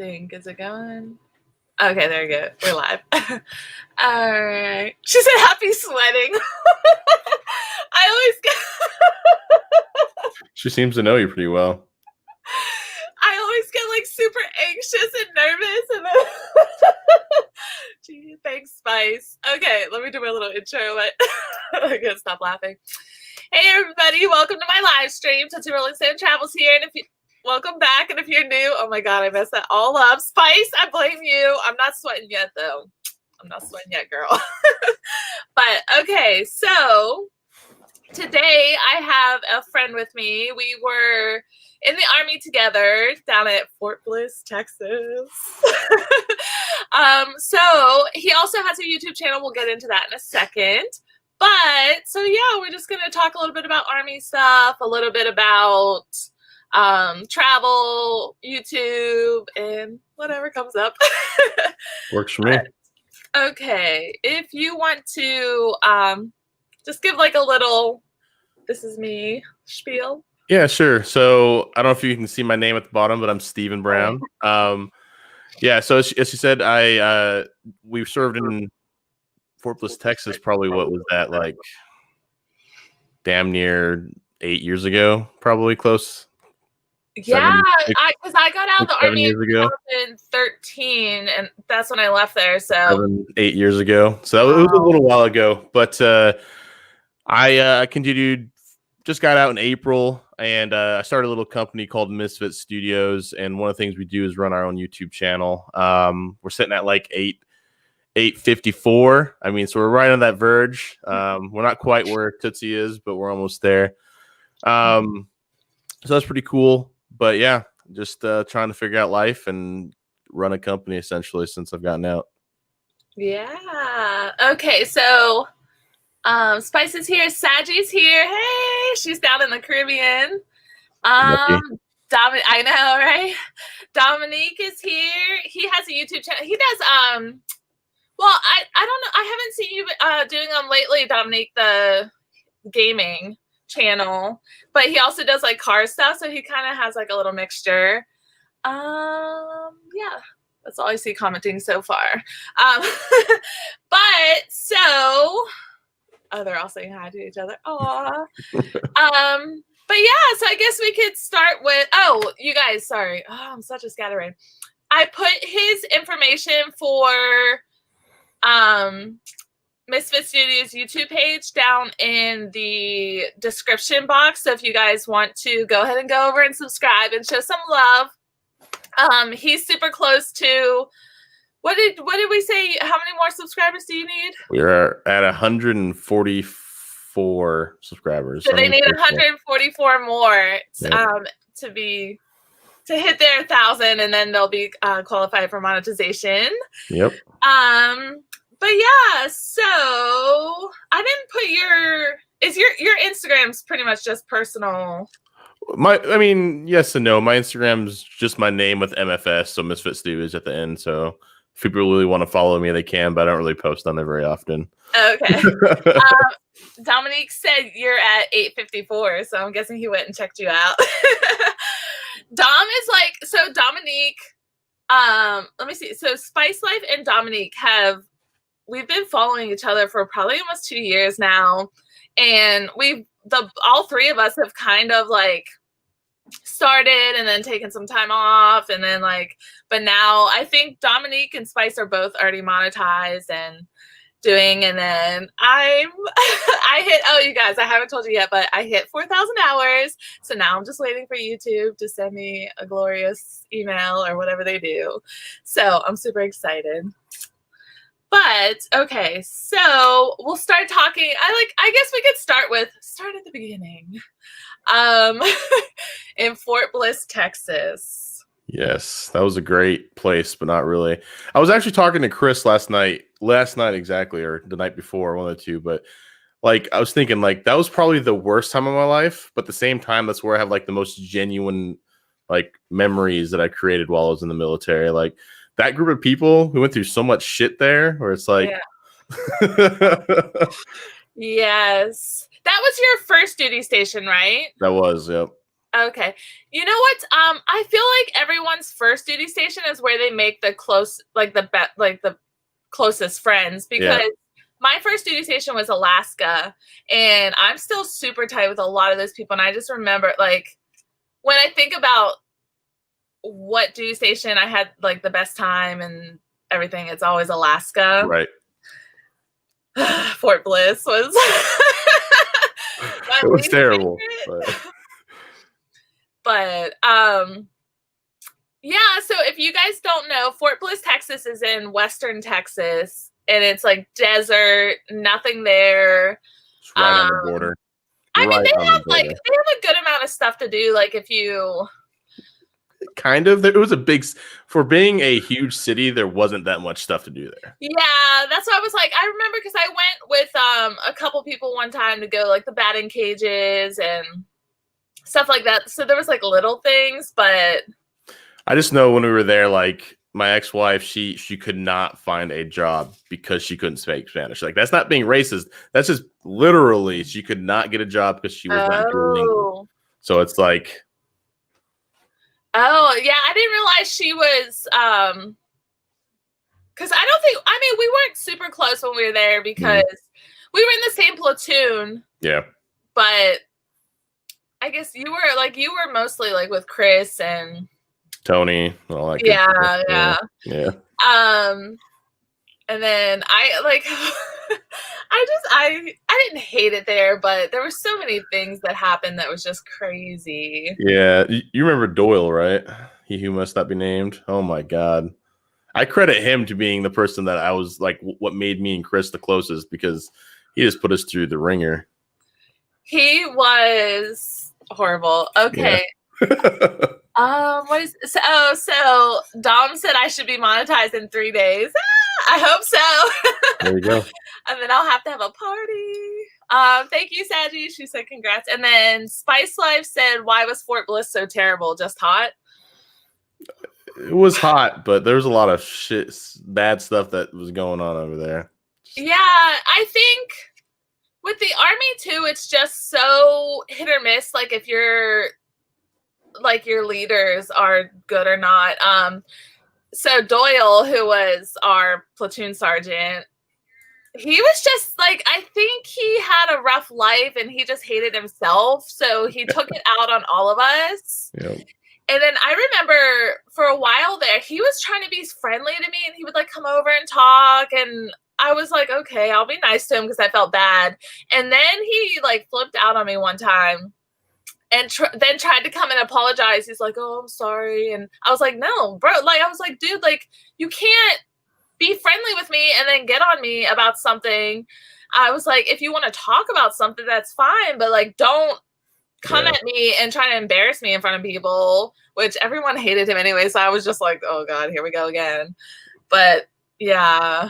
think. Is it going? Okay, there we go. We're live. All right. She said happy sweating. I always get She seems to know you pretty well. I always get like super anxious and nervous and then Gee, thanks, Spice. Okay, let me do my little intro, but I gotta stop laughing. Hey everybody, welcome to my live stream. Tootsie Rolling Stone Travels here, and if you welcome back, and if you're new, oh my god, I messed that all up. Spice, I blame you. I'm not sweating yet though. I'm not sweating yet, girl. But okay, so today I have a friend with me. We were in the Army together down at Fort Bliss, Texas. So he also has a YouTube channel. We'll get into that in a second. But so yeah, we're just gonna talk a little bit about Army stuff, a little bit about travel, YouTube, and whatever comes up. Works for me. Okay, if you want to just give like a little "this is me" spiel. Yeah, sure. So I don't know if you can see my name at the bottom, but I'm Stephen Brown. Yeah, so as you said, we served in Fort Bliss, Texas. Probably what was that, like damn near 8 years ago? Probably close. Yeah, because I got out of the Army in 7 years ago. 2013, and that's when I left there. So 7-8 years ago. So it was a little while ago, but I continued. Just got out in April, and I started a little company called Misfit Studios. And one of the things we do is run our own YouTube channel. We're sitting at like 854. I mean, so we're right on that verge. We're not quite where Tootsie is, but we're almost there. So that's pretty cool. But yeah, just trying to figure out life and run a company essentially since I've gotten out. yeah. Okay, so Spice is here, Saji's here. Hey, she's down in the Caribbean. I know, right? Dominique is here. He has a YouTube channel. He does well, I don't know. I haven't seen you doing them lately, Dominique, the gaming channel, but he also does like car stuff, so he kind of has like a little mixture. Yeah, that's all I see commenting so far. But so they're all saying hi to each other. Aw. But yeah, so I guess we could start with, you guys, sorry. Oh, I'm such a scatterbrain. I put his information for Misfit Studios YouTube page down in the description box. So if you guys want to go ahead and go over and subscribe and show some love. He's super close to, what did we say? How many more subscribers do you need? We're at 144 subscribers. So they need 144 more to hit their 1,000, and then they'll be qualified for monetization. Yep. But yeah, so I didn't put your Instagram's pretty much just personal. I mean, yes and no. My Instagram's just my name with MFS, so Misfit Studios at the end. So if people really want to follow me, they can, but I don't really post on there very often. Okay. Dominique said you're at 854, so I'm guessing he went and checked you out. Dom is like, so Dominique, let me see. So Spice Life and Dominique we've been following each other for probably almost 2 years now. And all three of us have kind of like started and then taken some time off, and then but now I think Dominique and Spice are both already monetized and doing, and then I hit, you guys, I haven't told you yet, but I hit 4,000 hours. So now I'm just waiting for YouTube to send me a glorious email or whatever they do. So I'm super excited. But okay, so we'll start talking. I guess we could start at the beginning. In Fort Bliss, Texas. Yes, that was a great place, but not really. I was actually talking to Chris last night exactly, or the night before, one of the two, but I was thinking that was probably the worst time of my life, but at the same time, that's where I have the most genuine memories that I created while I was in the military. That group of people who went through so much shit there, where it's yeah. Yes. That was your first duty station, right? That was, yep. Okay. You know what? I feel like everyone's first duty station is where they make the the closest friends, Yeah. because my first duty station was Alaska, and I'm still super tight with a lot of those people. And I just remember, like, when I think about what duty station I had like the best time and everything, it's always Alaska. Right. Fort Bliss was my It was least terrible, favorite. but But yeah, so if you guys don't know, Fort Bliss, Texas is in western Texas, and it's like desert, nothing there. it's right on the border. I mean, Right they on the have like border. they have a good amount of stuff to do. Like if you, Kind of. It was a big for being a huge city. There wasn't that much stuff to do there. yeah, that's what I was like. I remember because I went with a couple people one time to go like the batting cages and stuff like that. So there was like little things, but I just know when we were there, like my ex-wife, she could not find a job because she couldn't speak Spanish. Like that's not being racist. That's just literally she could not get a job because she was not Duolingo. So it's like, oh yeah, I didn't realize she was because I mean we weren't super close when we were there because we were in the same platoon. yeah. But I guess you were mostly like with Chris and Tony, all that. Yeah. Yeah. And then I like I didn't hate it there, but there were so many things that happened that was just crazy. Yeah. You remember Doyle, right? He who must not be named. Oh my God. I credit him to being the person that I was like, what made me and Chris the closest, because he just put us through the ringer. He was horrible. Okay. Yeah. What is so Dom said I should be monetized in 3 days. I hope so. There you go. And then I'll have to have a party. Thank you, Saggy. She said congrats. And then Spice Life said, why was Fort Bliss so terrible? Just hot? It was hot, but there was a lot of bad stuff that was going on over there. Yeah, I think with the Army too, it's just so hit or miss. Like if you're like your leaders are good or not. So Doyle, who was our platoon sergeant, he was just like, I think he had a rough life and he just hated himself. So he took it out on all of us. Yep. And then I remember for a while there, he was trying to be friendly to me and he would like come over and talk. And I was like, okay, I'll be nice to him because I felt bad. And then he like flipped out on me one time and then tried to come and apologize. He's like, oh, I'm sorry. And I was like, no, bro. Like, I was like, dude, like you can't be friendly with me and then get on me about something. I was like, if you want to talk about something, that's fine. But like, don't come at me and try to embarrass me in front of people, which everyone hated him anyway. So I was just like, oh God, here we go again. But yeah.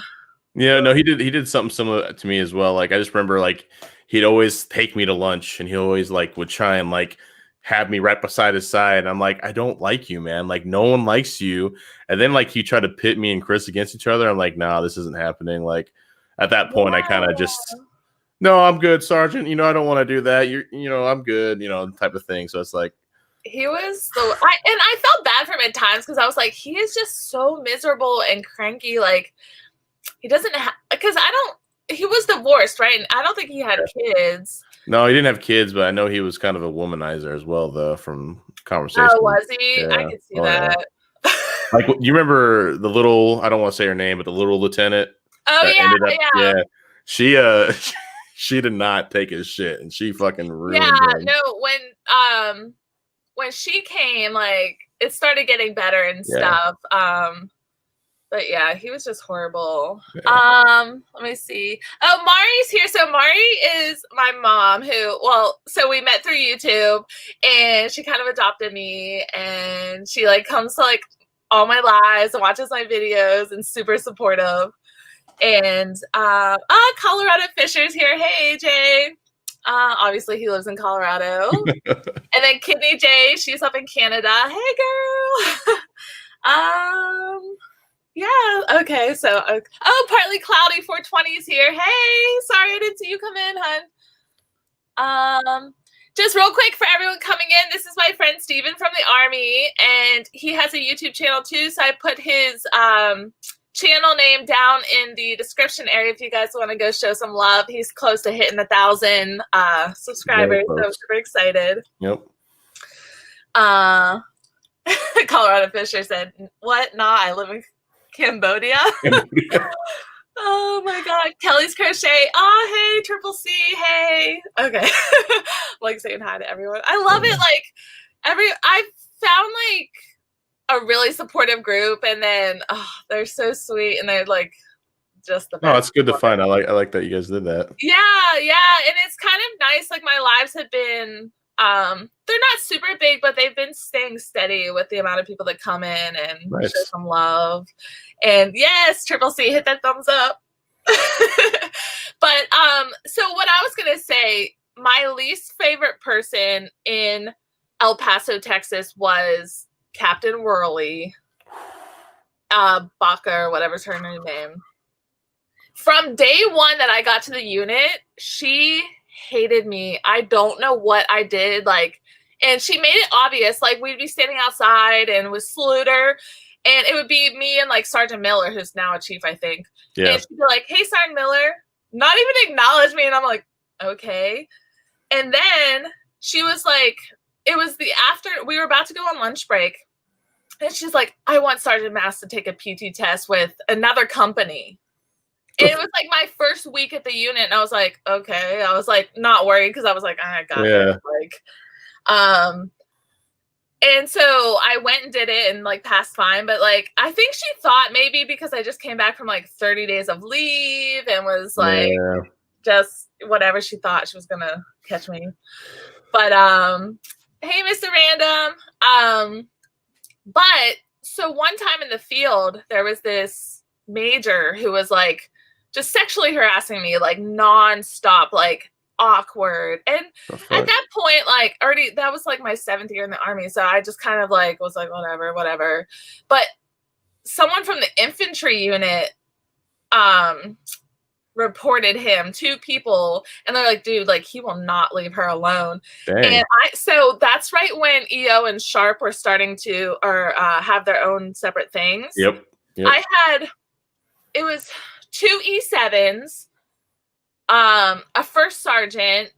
Yeah, no, he did something similar to me as well. Like I just remember like he'd always take me to lunch and he always like would try and like have me right beside his side. And I'm like, I don't like you, man. Like no one likes you. And then like he tried to pit me and Chris against each other. I'm like, nah, this isn't happening. Like at that point, I kind of just, no, I'm good, Sergeant. You know, I don't want to do that. I'm good, type of thing. So it's like, he was I felt bad for him at times because I was like, he is just so miserable and cranky. Like he doesn't because he was divorced, right? And I don't think he had kids. No, he didn't have kids, but I know he was kind of a womanizer as well, though, from conversation. Oh, was he? Yeah. I could see that. Yeah. Like, you remember the little, I don't want to say her name, but the little lieutenant? Oh, yeah. She did not take his shit, and she fucking ruined him. No, when she came, like, it started getting better and stuff. But yeah, he was just horrible. Yeah. Let me see. Oh, Mari's here. So Mari is my mom so we met through YouTube and she kind of adopted me and she like comes to like all my lives and watches my videos and super supportive. And Colorado Fisher's here. Hey, AJ. Obviously he lives in Colorado. And then Kidney J, she's up in Canada. Hey, girl. Yeah, okay, so, Partly Cloudy 420 is here. Hey, sorry I didn't see you come in, hun. Just real quick for everyone coming in, this is my friend Steven from the Army, and he has a YouTube channel too, so I put his channel name down in the description area if you guys want to go show some love. He's close to hitting 1,000 subscribers, so I'm super excited. Yep. Colorado Fisher said, what? Nah, I live in Cambodia. Oh my God. Kelly's Crochet. Oh, hey, Triple C. Hey. Okay. Like saying hi to everyone. I love it. Like I found like a really supportive group, and then they're so sweet, and they're like just the best. Oh, it's good to find. I like that you guys did that. Yeah. And it's kind of nice. Like my lives have been they're not super big, but they've been staying steady with the amount of people that come in and show some love. And yes, Triple C, hit that thumbs up. But so what I was gonna say, my least favorite person in El Paso, Texas was Captain Whirly, Baca, or whatever's her name. From day one that I got to the unit, she hated me. I don't know what I did, like, and she made it obvious. Like, we'd be standing outside and with Sluter, and it would be me and like Sergeant Miller, who's now a chief, I think. Yeah. And she'd be like, hey, Sergeant Miller, not even acknowledge me. And I'm like, okay. And then she was like, it was after we were about to go on lunch break, and she's like, I want Sergeant Mass to take a PT test with another company. And it was like my first week at the unit, and I was like, okay. I was like not worried because I was like, I got it. Like, and so I went and did it and like passed fine. But like, I think she thought maybe because I just came back from like 30 days of leave and was like, just whatever, she thought she was gonna catch me. But hey, Mr. Random. But so one time in the field, there was this major who was like just sexually harassing me, like nonstop, like awkward. And at that point, like already, that was like my 7th year in the Army. So I just kind of like was like, whatever. But someone from the infantry unit reported him, 2 people, and they're like, dude, like he will not leave her alone. Dang. And so that's right when EO and Sharp were starting to have their own separate things. Yep. It was 2 E7s, a first sergeant,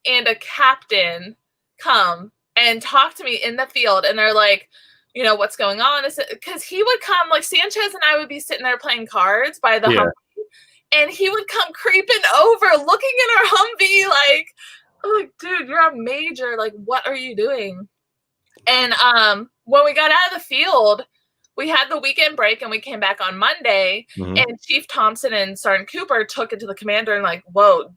and a captain come and talk to me in the field, and they're like, you know, what's going on? Because he would come, like Sanchez and I would be sitting there playing cards by the Humvee, and he would come creeping over, looking at our Humvee, like, I'm like, dude, you're a major, like, what are you doing? And when we got out of the field, we had the weekend break and we came back on Monday, and Chief Thompson and Sergeant Cooper took it to the commander and like, whoa,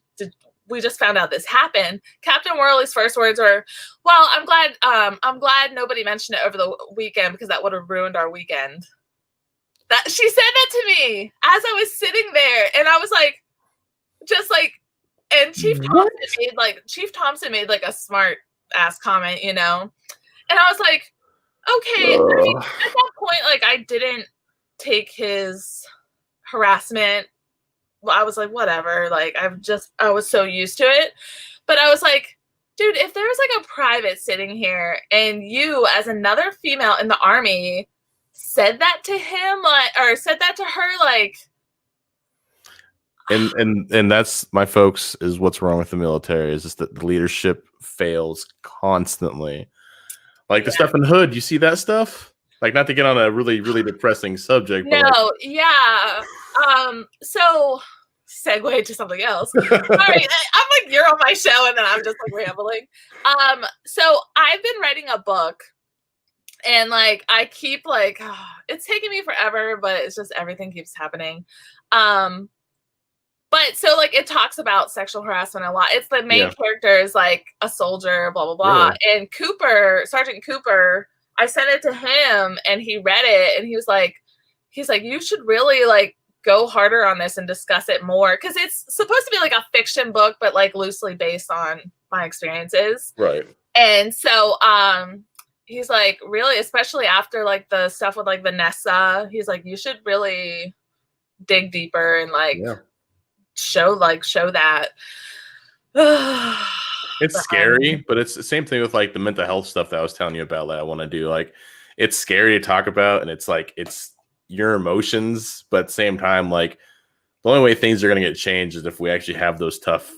we just found out this happened. Captain Worley's first words were, well, I'm glad nobody mentioned it over the weekend because that would have ruined our weekend. That she said that to me as I was sitting there, and I was like, just like, and Chief Thompson made like a smart ass comment, you know? And I was like, okay. I mean, at that point, like, I didn't take his harassment. Well, I was like, whatever. Like, I was so used to it. But I was like, dude, if there was like a private sitting here and you, as another female in the Army, said that to him, like, or said that to her, like. And that's, my folks, is what's wrong with the military, is just that the leadership fails constantly. Like the stuff in Hood, you see that stuff? Like, not to get on a really, really depressing subject. No, so segue to something else. Sorry, I'm like, you're on my show, and then I'm just like rambling. So I've been writing a book, and like I keep like, it's taking me forever, but it's just everything keeps happening. But so like it talks about sexual harassment a lot. It's the main character is like a soldier, blah, blah, blah. Really? And Cooper, Sergeant Cooper, I sent it to him and he read it and he was like, you should really like go harder on this and discuss it more. Cause it's supposed to be like a fiction book, but like loosely based on my experiences. Right. And so he's like, really, especially after like the stuff with like Vanessa, he's like, you should really dig deeper and like show that. It's the army. scary, but it's the same thing with like the mental health stuff that I was telling you about that I want to do. Like, it's scary to talk about, and it's like it's your emotions, but at the same time, like the only way things are going to get changed is if we actually have those tough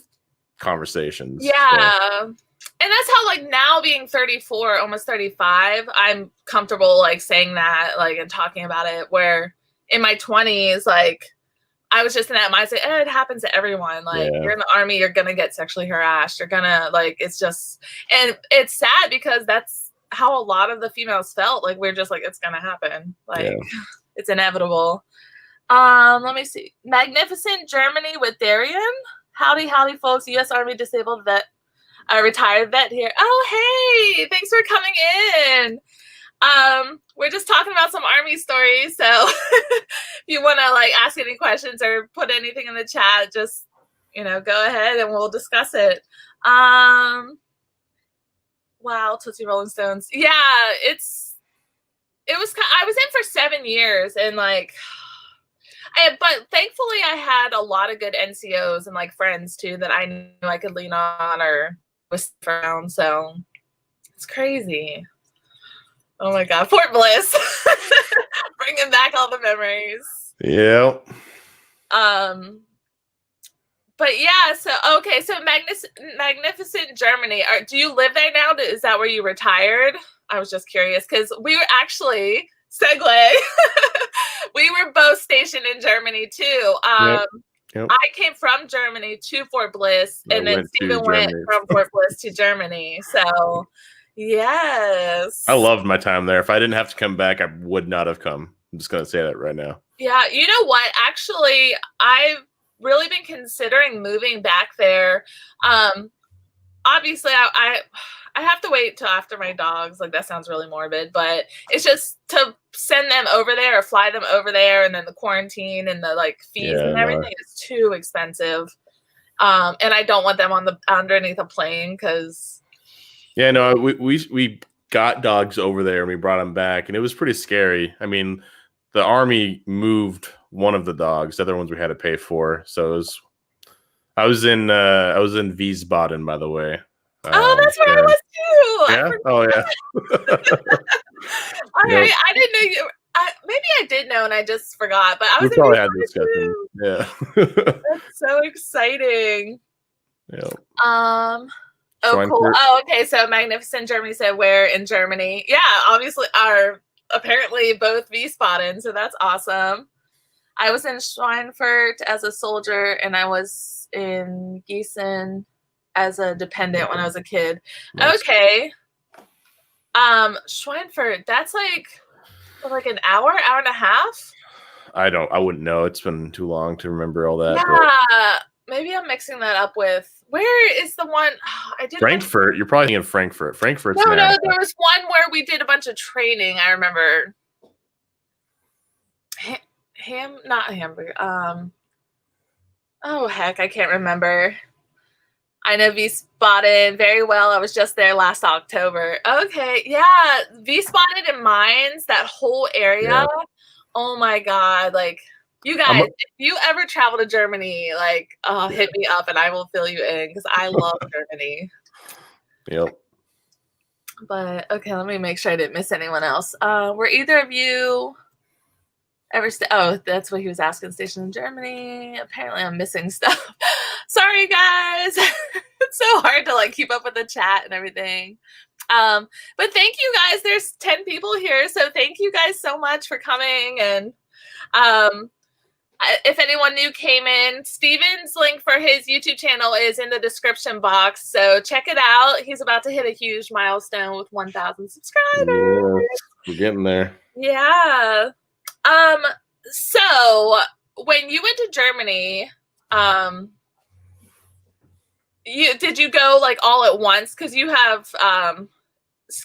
conversations. So, Yeah. And that's how, like, now being 34, almost 35, I'm comfortable, like, saying that, like, and talking about it, where in my 20s, like, I was just in that mindset, it happens to everyone. Like, yeah, you're in the army, you're going to get sexually harassed. You're going to, like, it's just, and it's sad because that's how a lot of the females felt. Like, we're just like, it's going to happen. yeah. Like, it's inevitable. Let me see. Magnificent Germany with Darian. Howdy, howdy, folks. U.S. Army disabled vet, retired vet here. Oh, hey, thanks for coming in. We're just talking about some army stories, so if you want to like ask any questions or put anything in the chat, just go ahead and we'll discuss it. Wow, Tootsie Rolling Stones. Yeah, it was. I was in for 7 years, and like, but thankfully I had a lot of good NCOs and like friends too that I knew I could lean on or was around. So it's crazy. Oh my God, Fort Bliss, bringing back all the memories. Yeah. But yeah, so okay, so magnificent Germany. Do you live there now? Is that where you retired? I was just curious because we were actually segue. We were both stationed in Germany too. Yep. I came from Germany to Fort Bliss, and then Stephen went from Fort Bliss to Germany. So, yes. I loved my time there. If I didn't have to come back, I would not have come. I'm just going to say that right now. Yeah, you know what? Actually, I've really been considering moving back there. Obviously, I have to wait till after my dogs. Like, that sounds really morbid, but it's just to send them over there or fly them over there, and then the quarantine and the like fees and everything is too expensive. And I don't want them underneath a plane because. Yeah, no, we got dogs over there and we brought them back, and it was pretty scary. I mean, the army moved one of the dogs; the other ones we had to pay for. So it was. I was in Wiesbaden, by the way. Oh, that's where I was too. Yeah. Oh, yeah. All right. I didn't know you. Maybe I did know and I just forgot. But I was. We probably had this discussion. Yeah. That's so exciting. Yeah. Oh, cool. Oh, okay. So Magnificent Germany said where in Germany? Yeah, obviously apparently both Wiesbaden. So that's awesome. I was in Schweinfurt as a soldier, and I was in Gießen as a dependent when I was a kid. Nice. Okay. Schweinfurt, that's like an hour and a half. I wouldn't know. It's been too long to remember all that. Yeah, maybe I'm mixing that up with where is the one I did. Frankfurt. You're probably thinking Frankfurt. Frankfurt's no. There was one where we did a bunch of training. I remember. Not Hamburg. Oh heck, I can't remember. I know Wiesbaden very well. I was just there last October. Okay, yeah, Wiesbaden and Mainz, that whole area. Yeah. Oh my God, like you guys, if you ever travel to Germany, like hit me up and I will fill you in because I love Germany. Yep. But okay, let me make sure I didn't miss anyone else. Were either of you ever oh, that's what he was asking. Stationed in Germany. Apparently I'm missing stuff. Sorry guys. It's so hard to like keep up with the chat and everything. But thank you guys. There's 10 people here, so thank you guys so much for coming. And if anyone new came in, Steven's link for his YouTube channel is in the description box, so check it out. He's about to hit a huge milestone with 1,000 subscribers. Yeah, we're getting there. Yeah. So when you went to Germany, did you go like all at once? Because you have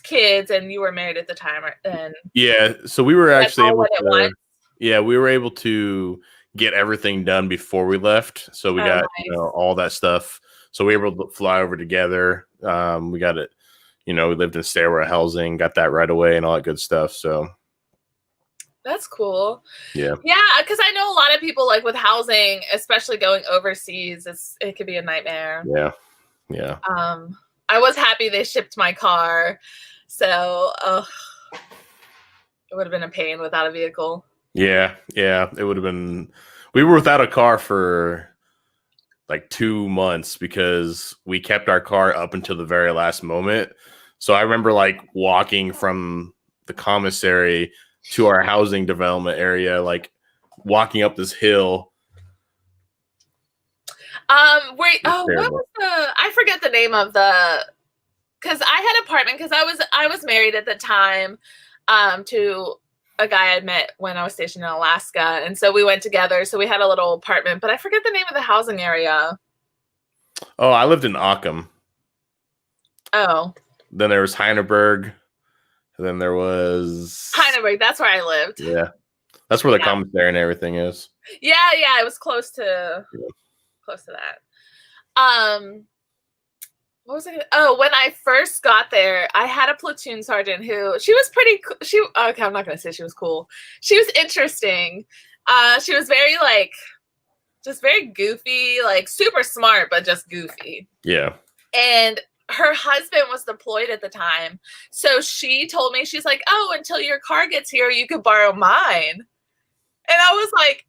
kids and you were married at the time, and yeah. So we were actually able to. Yeah, we were able to get everything done before we left. So we got all that stuff. So we were able to fly over together. We got it. We lived in stairway housing, got that right away, and all that good stuff. So. That's cool. Yeah. Yeah, because I know a lot of people like with housing, especially going overseas, it could be a nightmare. Yeah. Yeah. I was happy they shipped my car. So it would have been a pain without a vehicle. Yeah, it would have been. We were without a car for like 2 months because we kept our car up until the very last moment. So I remember like walking from the commissary to our housing development area, like walking up this hill. Wait, what was I forget the name of because I had an apartment because I was married at the time to a guy I met when I was stationed in Alaska, and so we went together. So we had a little apartment, but I forget the name of the housing area. Oh, I lived in Occam. Oh. Then there was Heineberg. And then there was Heineberg. That's where I lived. Yeah. That's where the commissary and everything is. Yeah, it was close to that. What was it? Oh, when I first got there, I had a platoon sergeant who she was pretty. Okay, I'm not gonna say she was cool. She was interesting. She was very like, just very goofy, like super smart, but just goofy. Yeah. And her husband was deployed at the time, so she told me, she's like, "Oh, until your car gets here, you could borrow mine." And I was like,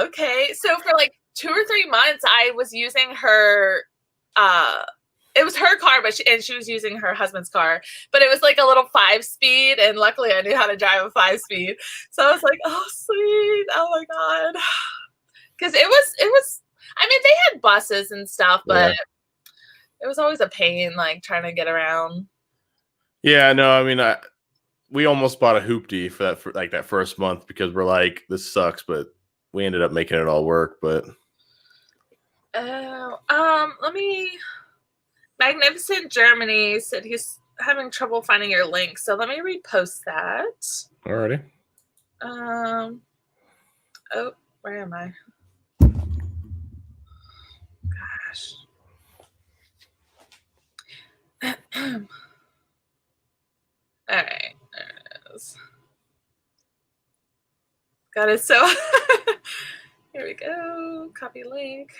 okay. So for like 2 or 3 months, I was using her. It was her car, but she was using her husband's car. But it was like a little 5-speed, and luckily I knew how to drive a 5-speed. So I was like, oh sweet, oh my god, because it was. I mean, they had buses and stuff, but it was always a pain, like trying to get around. Yeah, no, I mean, we almost bought a hoopty for that first month because we're like, this sucks, but we ended up making it all work. But let me. Magnificent Germany said he's having trouble finding your link, so let me repost that. Alrighty. Oh, where am I? Gosh. All right, there it is. Got it. So here we go. Copy link.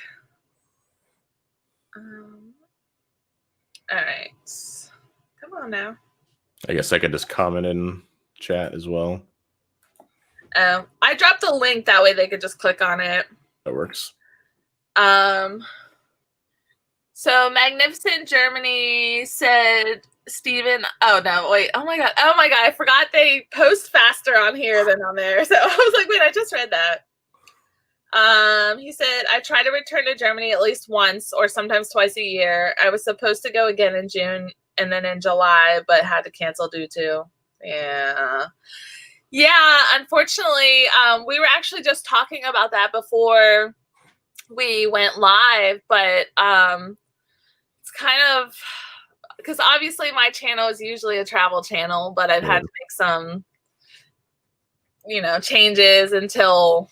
All right. Come on now. I guess I could just comment in chat as well. I dropped a link, that way they could just click on it. That works. So Magnificent Germany said, Steven, oh no, wait, oh my god, I forgot they post faster on here than on there. So I was like, wait, I just read that. He said, I try to return to Germany at least once or sometimes twice a year. I was supposed to go again in June and then in July, but had to cancel due to, unfortunately, we were actually just talking about that before we went live, but it's kind of, because obviously my channel is usually a travel channel, but I've had to make some, changes until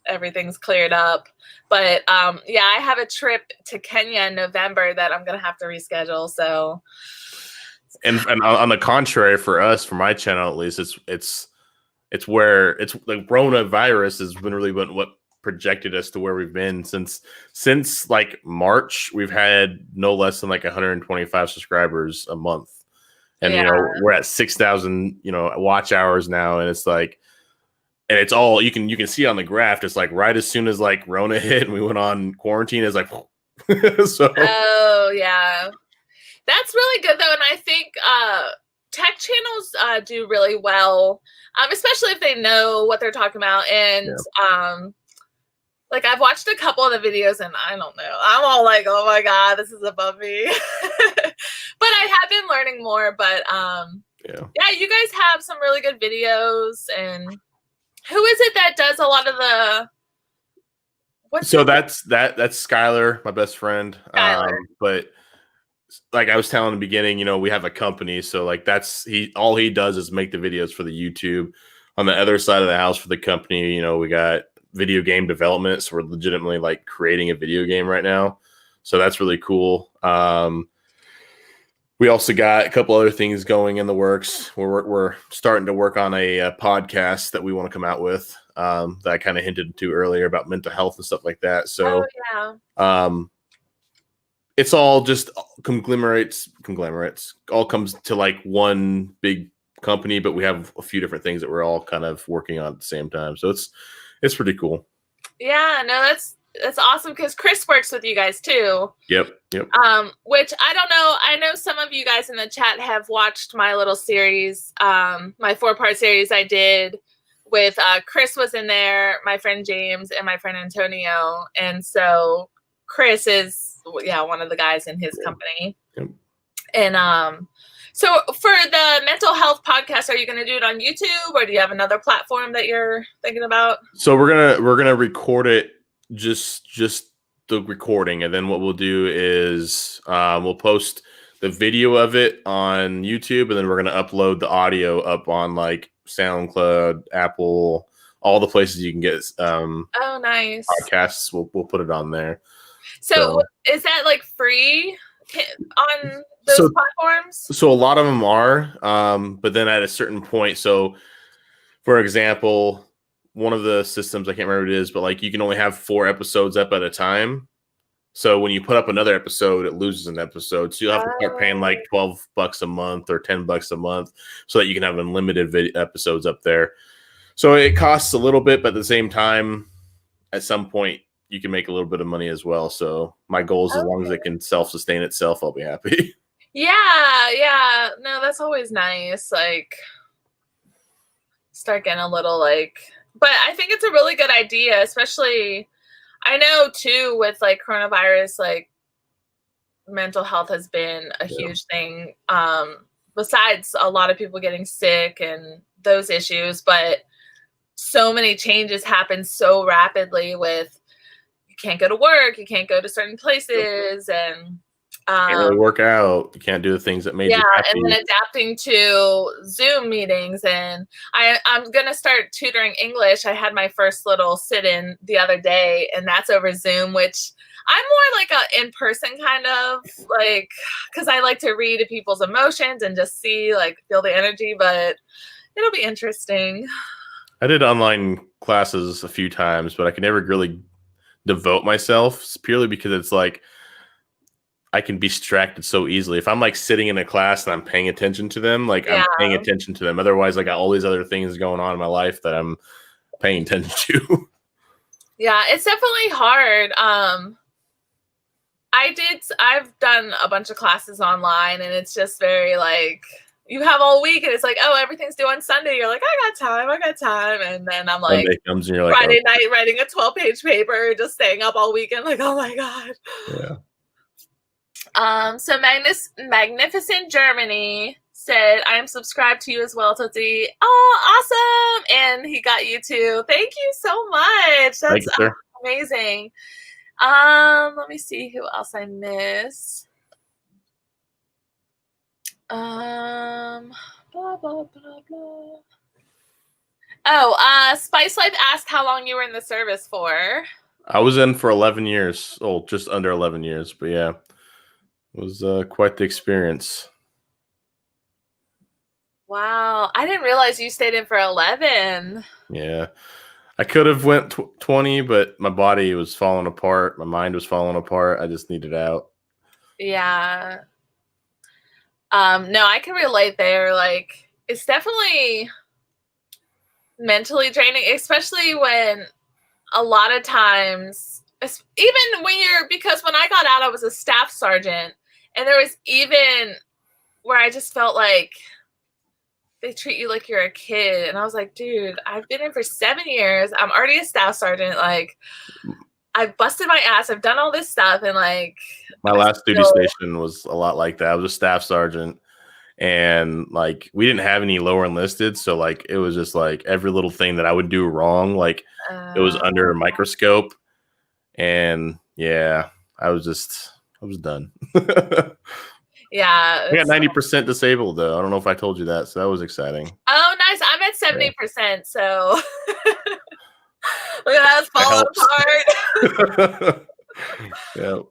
everything's cleared up. But I have a trip to Kenya in November that I'm gonna have to reschedule. So, and on the contrary, for us, for my channel at least, it's where it's the coronavirus has been really what projected us to where we've been since like March. We've had no less than like 125 subscribers a month, and we're at 6,000 watch hours now, and it's like. And it's all you can see on the graph. It's like right as soon as like Rona hit and we went on quarantine, it's like so. Oh yeah, that's really good though, and I think tech channels do really well, especially if they know what they're talking about. And like I've watched a couple of the videos, and I don't know, I'm all like, oh my god, this is above me. But I have been learning more. But you guys have some really good videos. And who is it that does a lot of the? That's Skylar, my best friend. But like I was telling in the beginning, we have a company, so like all he does is make the videos for the YouTube. On the other side of the house for the company, we got video game development, so we're legitimately like creating a video game right now. So that's really cool. We also got a couple other things going in the works. We're starting to work on a podcast that we want to come out with that I kind of hinted to earlier about mental health and stuff like that. So it's all just conglomerates, all comes to like one big company, but we have a few different things that we're all kind of working on at the same time. So it's pretty cool. Yeah, no, that's awesome because Chris works with you guys too. Yep. Which I don't know. I know some of you guys in the chat have watched my little series, my 4-part series I did with Chris was in there, my friend James, and my friend Antonio. And so Chris is one of the guys in his company. Yep. And so for the mental health podcast, are you going to do it on YouTube or do you have another platform that you're thinking about? So we're gonna record it, just the recording, and then what we'll do is we'll post the video of it on YouTube, and then we're gonna upload the audio up on like SoundCloud, Apple, all the places you can get oh, nice podcasts. We'll put it on there. So is that like free on those platforms? So a lot of them are, but then at a certain point, so for example, one of the systems, I can't remember what it is, but like you can only have 4 episodes up at a time. So when you put up another episode, it loses an episode. So you'll have to start paying like $12 a month or $10 a month so that you can have unlimited episodes up there. So it costs a little bit, but at the same time, at some point, you can make a little bit of money as well. So my goal is as long as it can self-sustain itself, I'll be happy. Yeah. No, that's always nice. Like, start getting a little like, but I think it's a really good idea, especially I know too with like coronavirus, like mental health has been a huge thing. Besides a lot of people getting sick and those issues, but so many changes happen so rapidly with you can't go to work, you can't go to certain places, and can't really work out. You can't do the things that made you happy. And then adapting to Zoom meetings. And I'm going to start tutoring English. I had my first little sit-in the other day, and that's over Zoom, which I'm more like a in-person kind of like, because I like to read people's emotions and just see, like, feel the energy, but it'll be interesting. I did online classes a few times, but I could never really devote myself purely because it's like, I can be distracted so easily. If I'm like sitting in a class and I'm paying attention to them, like I'm paying attention to them. Otherwise, I got all these other things going on in my life that I'm paying attention to. Yeah, it's definitely hard. I've done a bunch of classes online, and it's just very like you have all week, and it's like, oh, everything's due on Sunday. You're like, I got time, and then I'm like, Sunday comes and you're like, Friday night writing a 12-page paper, just staying up all weekend, like, oh my god. Yeah. So Magnificent Germany said, I am subscribed to you as well, Tootsie. Oh, awesome. And he got you too. Thank you so much. That's amazing. Let me see who else I miss. Blah, blah, blah, blah. Oh, Spice Life asked how long you were in the service for. I was in for 11 years. Oh, just under 11 years. But yeah. It was quite the experience. Wow. I didn't realize you stayed in for 11. Yeah. I could have went 20, but my body was falling apart. My mind was falling apart. I just needed out. Yeah. No, I can relate there. Like, it's definitely mentally draining, especially when a lot of times, even when because when I got out, I was a staff sergeant. And there was even where I just felt like they treat you like you're a kid. And I was like, dude, I've been in for 7 years. I'm already a staff sergeant. Like, I've busted my ass. I've done all this stuff. And like, my last duty station was a lot like that. I was a staff sergeant. And like, we didn't have any lower enlisted. So like, it was just like every little thing that I would do wrong, like it was under a microscope. And yeah, I was done. Yeah. I got 90% disabled though. I don't know if I told you that. So that was exciting. Oh, nice. I'm at 70%. So look at that falling apart. Yeah.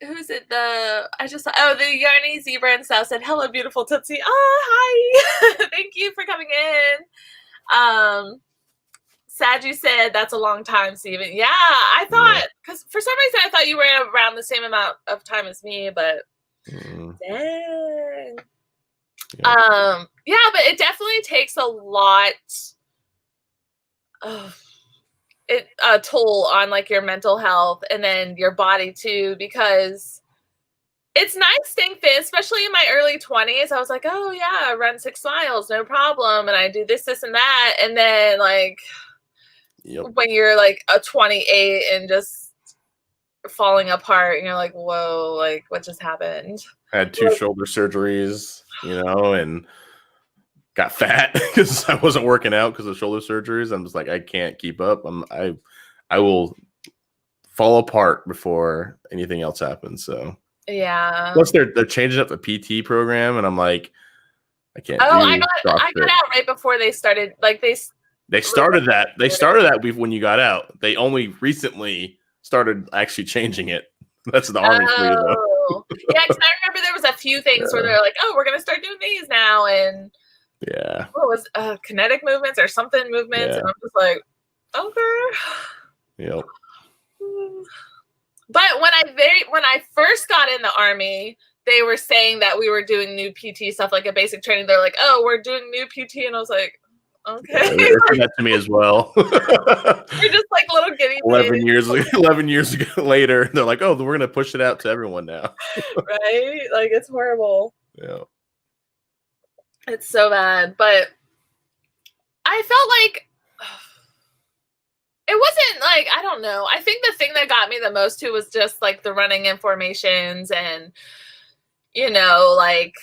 Who's it? The Yarny Zebra and South said, hello, beautiful Tootsie. Oh, hi. Thank you for coming in. sad you said that's a long time, Steven. Yeah, I thought, because for some reason I thought you were around the same amount of time as me, but dang. Yeah, but it definitely takes a lot of a toll on like your mental health and then your body too, because it's nice staying fit, especially in my early 20s. I was like, oh yeah, I run 6 miles, no problem. And I do this, and that. And then like when you're like a 28 and just falling apart and you're like, whoa, like what just happened? I had 2 shoulder surgeries, and got fat because I wasn't working out because of shoulder surgeries. I'm just like, I can't keep up. I will fall apart before anything else happens. So yeah. Plus they're changing up the PT program, and I'm like, I can't. I got out right before they started. Like they started that. They started that when you got out. They only recently started actually changing it. That's the Army for you, though. Yeah, because I remember there was a few things where they're like, "Oh, we're gonna start doing these now," and what was kinetic movements or something movements, and I'm just like, okay. Yep. But when I first got in the Army, they were saying that we were doing new PT stuff, like a basic training. They're like, "Oh, we're doing new PT," and I was like, "Okay." Yeah, they're doing that to me as well. You're just like little guinea pigs. 11 years ago later, they're like, "Oh, we're gonna push it out to everyone now." Right? Like it's horrible. Yeah. It's so bad, but I felt like it wasn't like, I don't know. I think the thing that got me the most too was just like the running informations and, like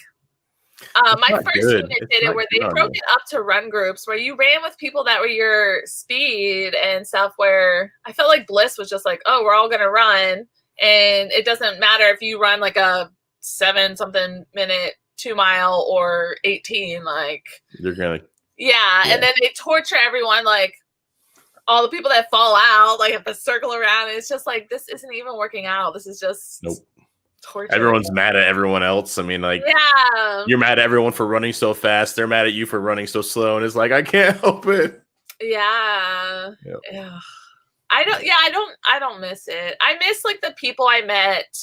my first unit did it where they broke it up to run groups where you ran with people that were your speed and stuff, where I felt like Bliss was just like, oh, we're all going to run. And it doesn't matter if you run like a 7-something minute 2 mile or 18, like you're gonna and then they torture everyone, like all the people that fall out, like have to circle around, and it's just like, this isn't even working out. This is just torture. Everyone's mad at everyone else. I mean, like, you're mad at everyone for running so fast, they're mad at you for running so slow, and it's like, I can't help it. Yeah. I don't miss it. I miss like the people I met.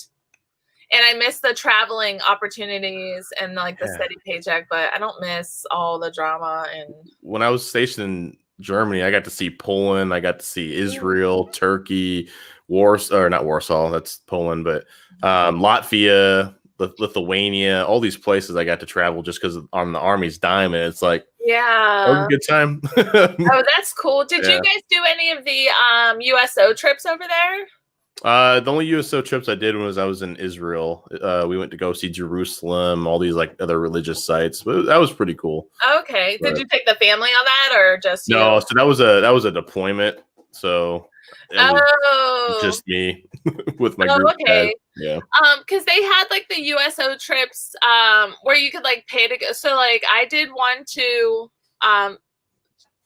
And I miss the traveling opportunities and like the steady paycheck, but I don't miss all the drama. And when I was stationed in Germany, I got to see Poland, I got to see Israel, Turkey, not Warsaw, that's Poland, but Latvia, Lithuania, all these places I got to travel just because on the Army's dime, and it's like, that was a good time. Oh, that's cool. Did you guys do any of the USO trips over there? The only USO trips I did was I was in Israel. We went to go see Jerusalem, all these like other religious sites. But that was pretty cool. Okay. Did you take the family on that or just you? No, so that was a deployment. So it was just me with my group. Okay. Yeah. Because they had like the USO trips where you could like pay to go. So like I did one to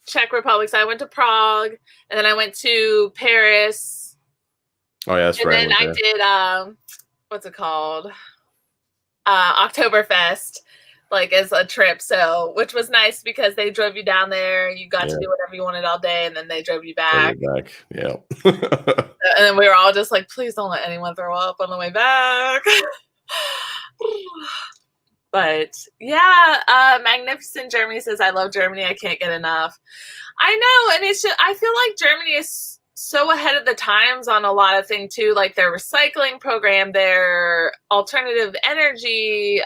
Czech Republic. So I went to Prague, and then I went to Paris. Oh yeah, that's right. And then I did what's it called? Oktoberfest, like as a trip. So which was nice because they drove you down there, you got to do whatever you wanted all day, and then they drove you back. Yeah. And then we were all just like, please don't let anyone throw up on the way back. But yeah, Magnificent Germany says, I love Germany, I can't get enough. I know, and it's just, I feel like Germany is so ahead of the times on a lot of things too, like their recycling program, their alternative energy,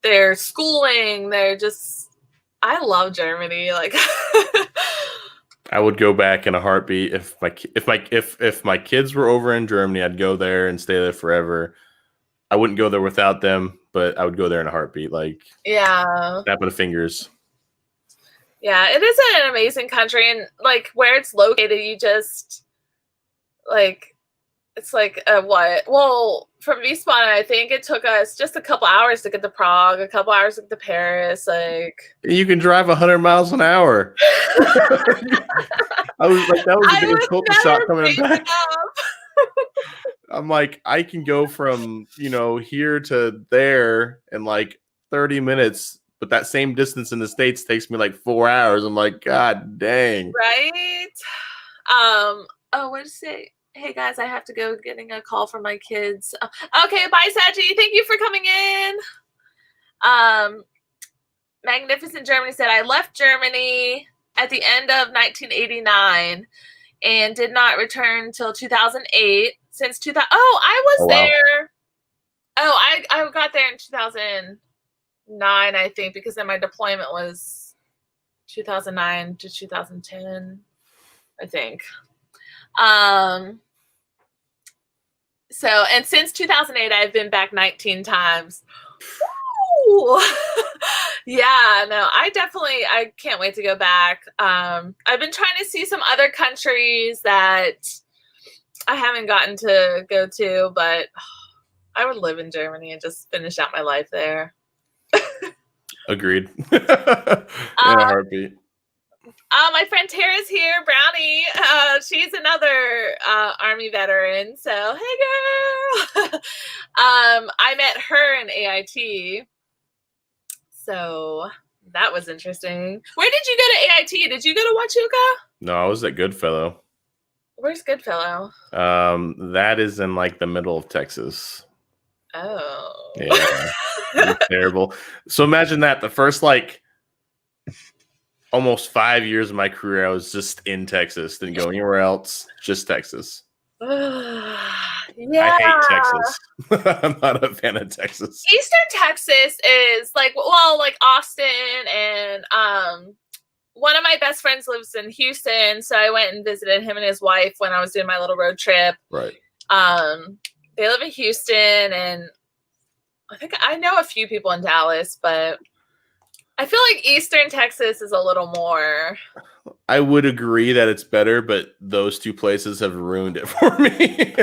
their schooling. I love Germany. Like, I would go back in a heartbeat if my kids were over in Germany. I'd go there and stay there forever. I wouldn't go there without them, but I would go there in a heartbeat. Like, snap of the fingers. Yeah, it is an amazing country, and like where it's located, you just like, it's like what? Well, from Wiesbaden, I think it took us just a couple hours to get to Prague, a couple hours to get to Paris. Like, you can drive 100 miles an hour. I was like, that was a big culture shock coming back. I'm like, I can go from here to there in like 30 minutes but that same distance in the States takes me like 4 hours. I'm like, God dang. Right? Oh, what did you say? Hey guys, I have to go getting a call from my kids. Okay, bye, Saji. Thank you for coming in. Magnificent Germany said, I left Germany at the end of 1989 and did not return until 2008. Since 2000, I was there. Oh, I got there in 2009, I think, because then my deployment was 2009 to 2010, I think. So, and since 2008, I've been back 19 times. Woo! Yeah, no, I can't wait to go back. I've been trying to see some other countries that I haven't gotten to go to, but I would live in Germany and just finish out my life there. Agreed. In a heartbeat. My friend Tara's here, Brownie. She's another Army veteran. So, hey, girl. I met her in AIT. So that was interesting. Where did you go to AIT? Did you go to Huachuca? No, I was at Goodfellow. Where's Goodfellow? That is in like the middle of Texas. Oh. Yeah. Terrible. So imagine that the first like almost 5 years of my career, I was just in Texas, didn't go anywhere else, just Texas. Yeah. I hate Texas. I'm not a fan of Texas. Eastern Texas is like Austin, and one of my best friends lives in Houston, so I went and visited him and his wife when I was doing my little road trip. Right. They live in Houston, and I think I know a few people in Dallas, but I feel like Eastern Texas is a little more. I would agree that it's better, but those two places have ruined it for me.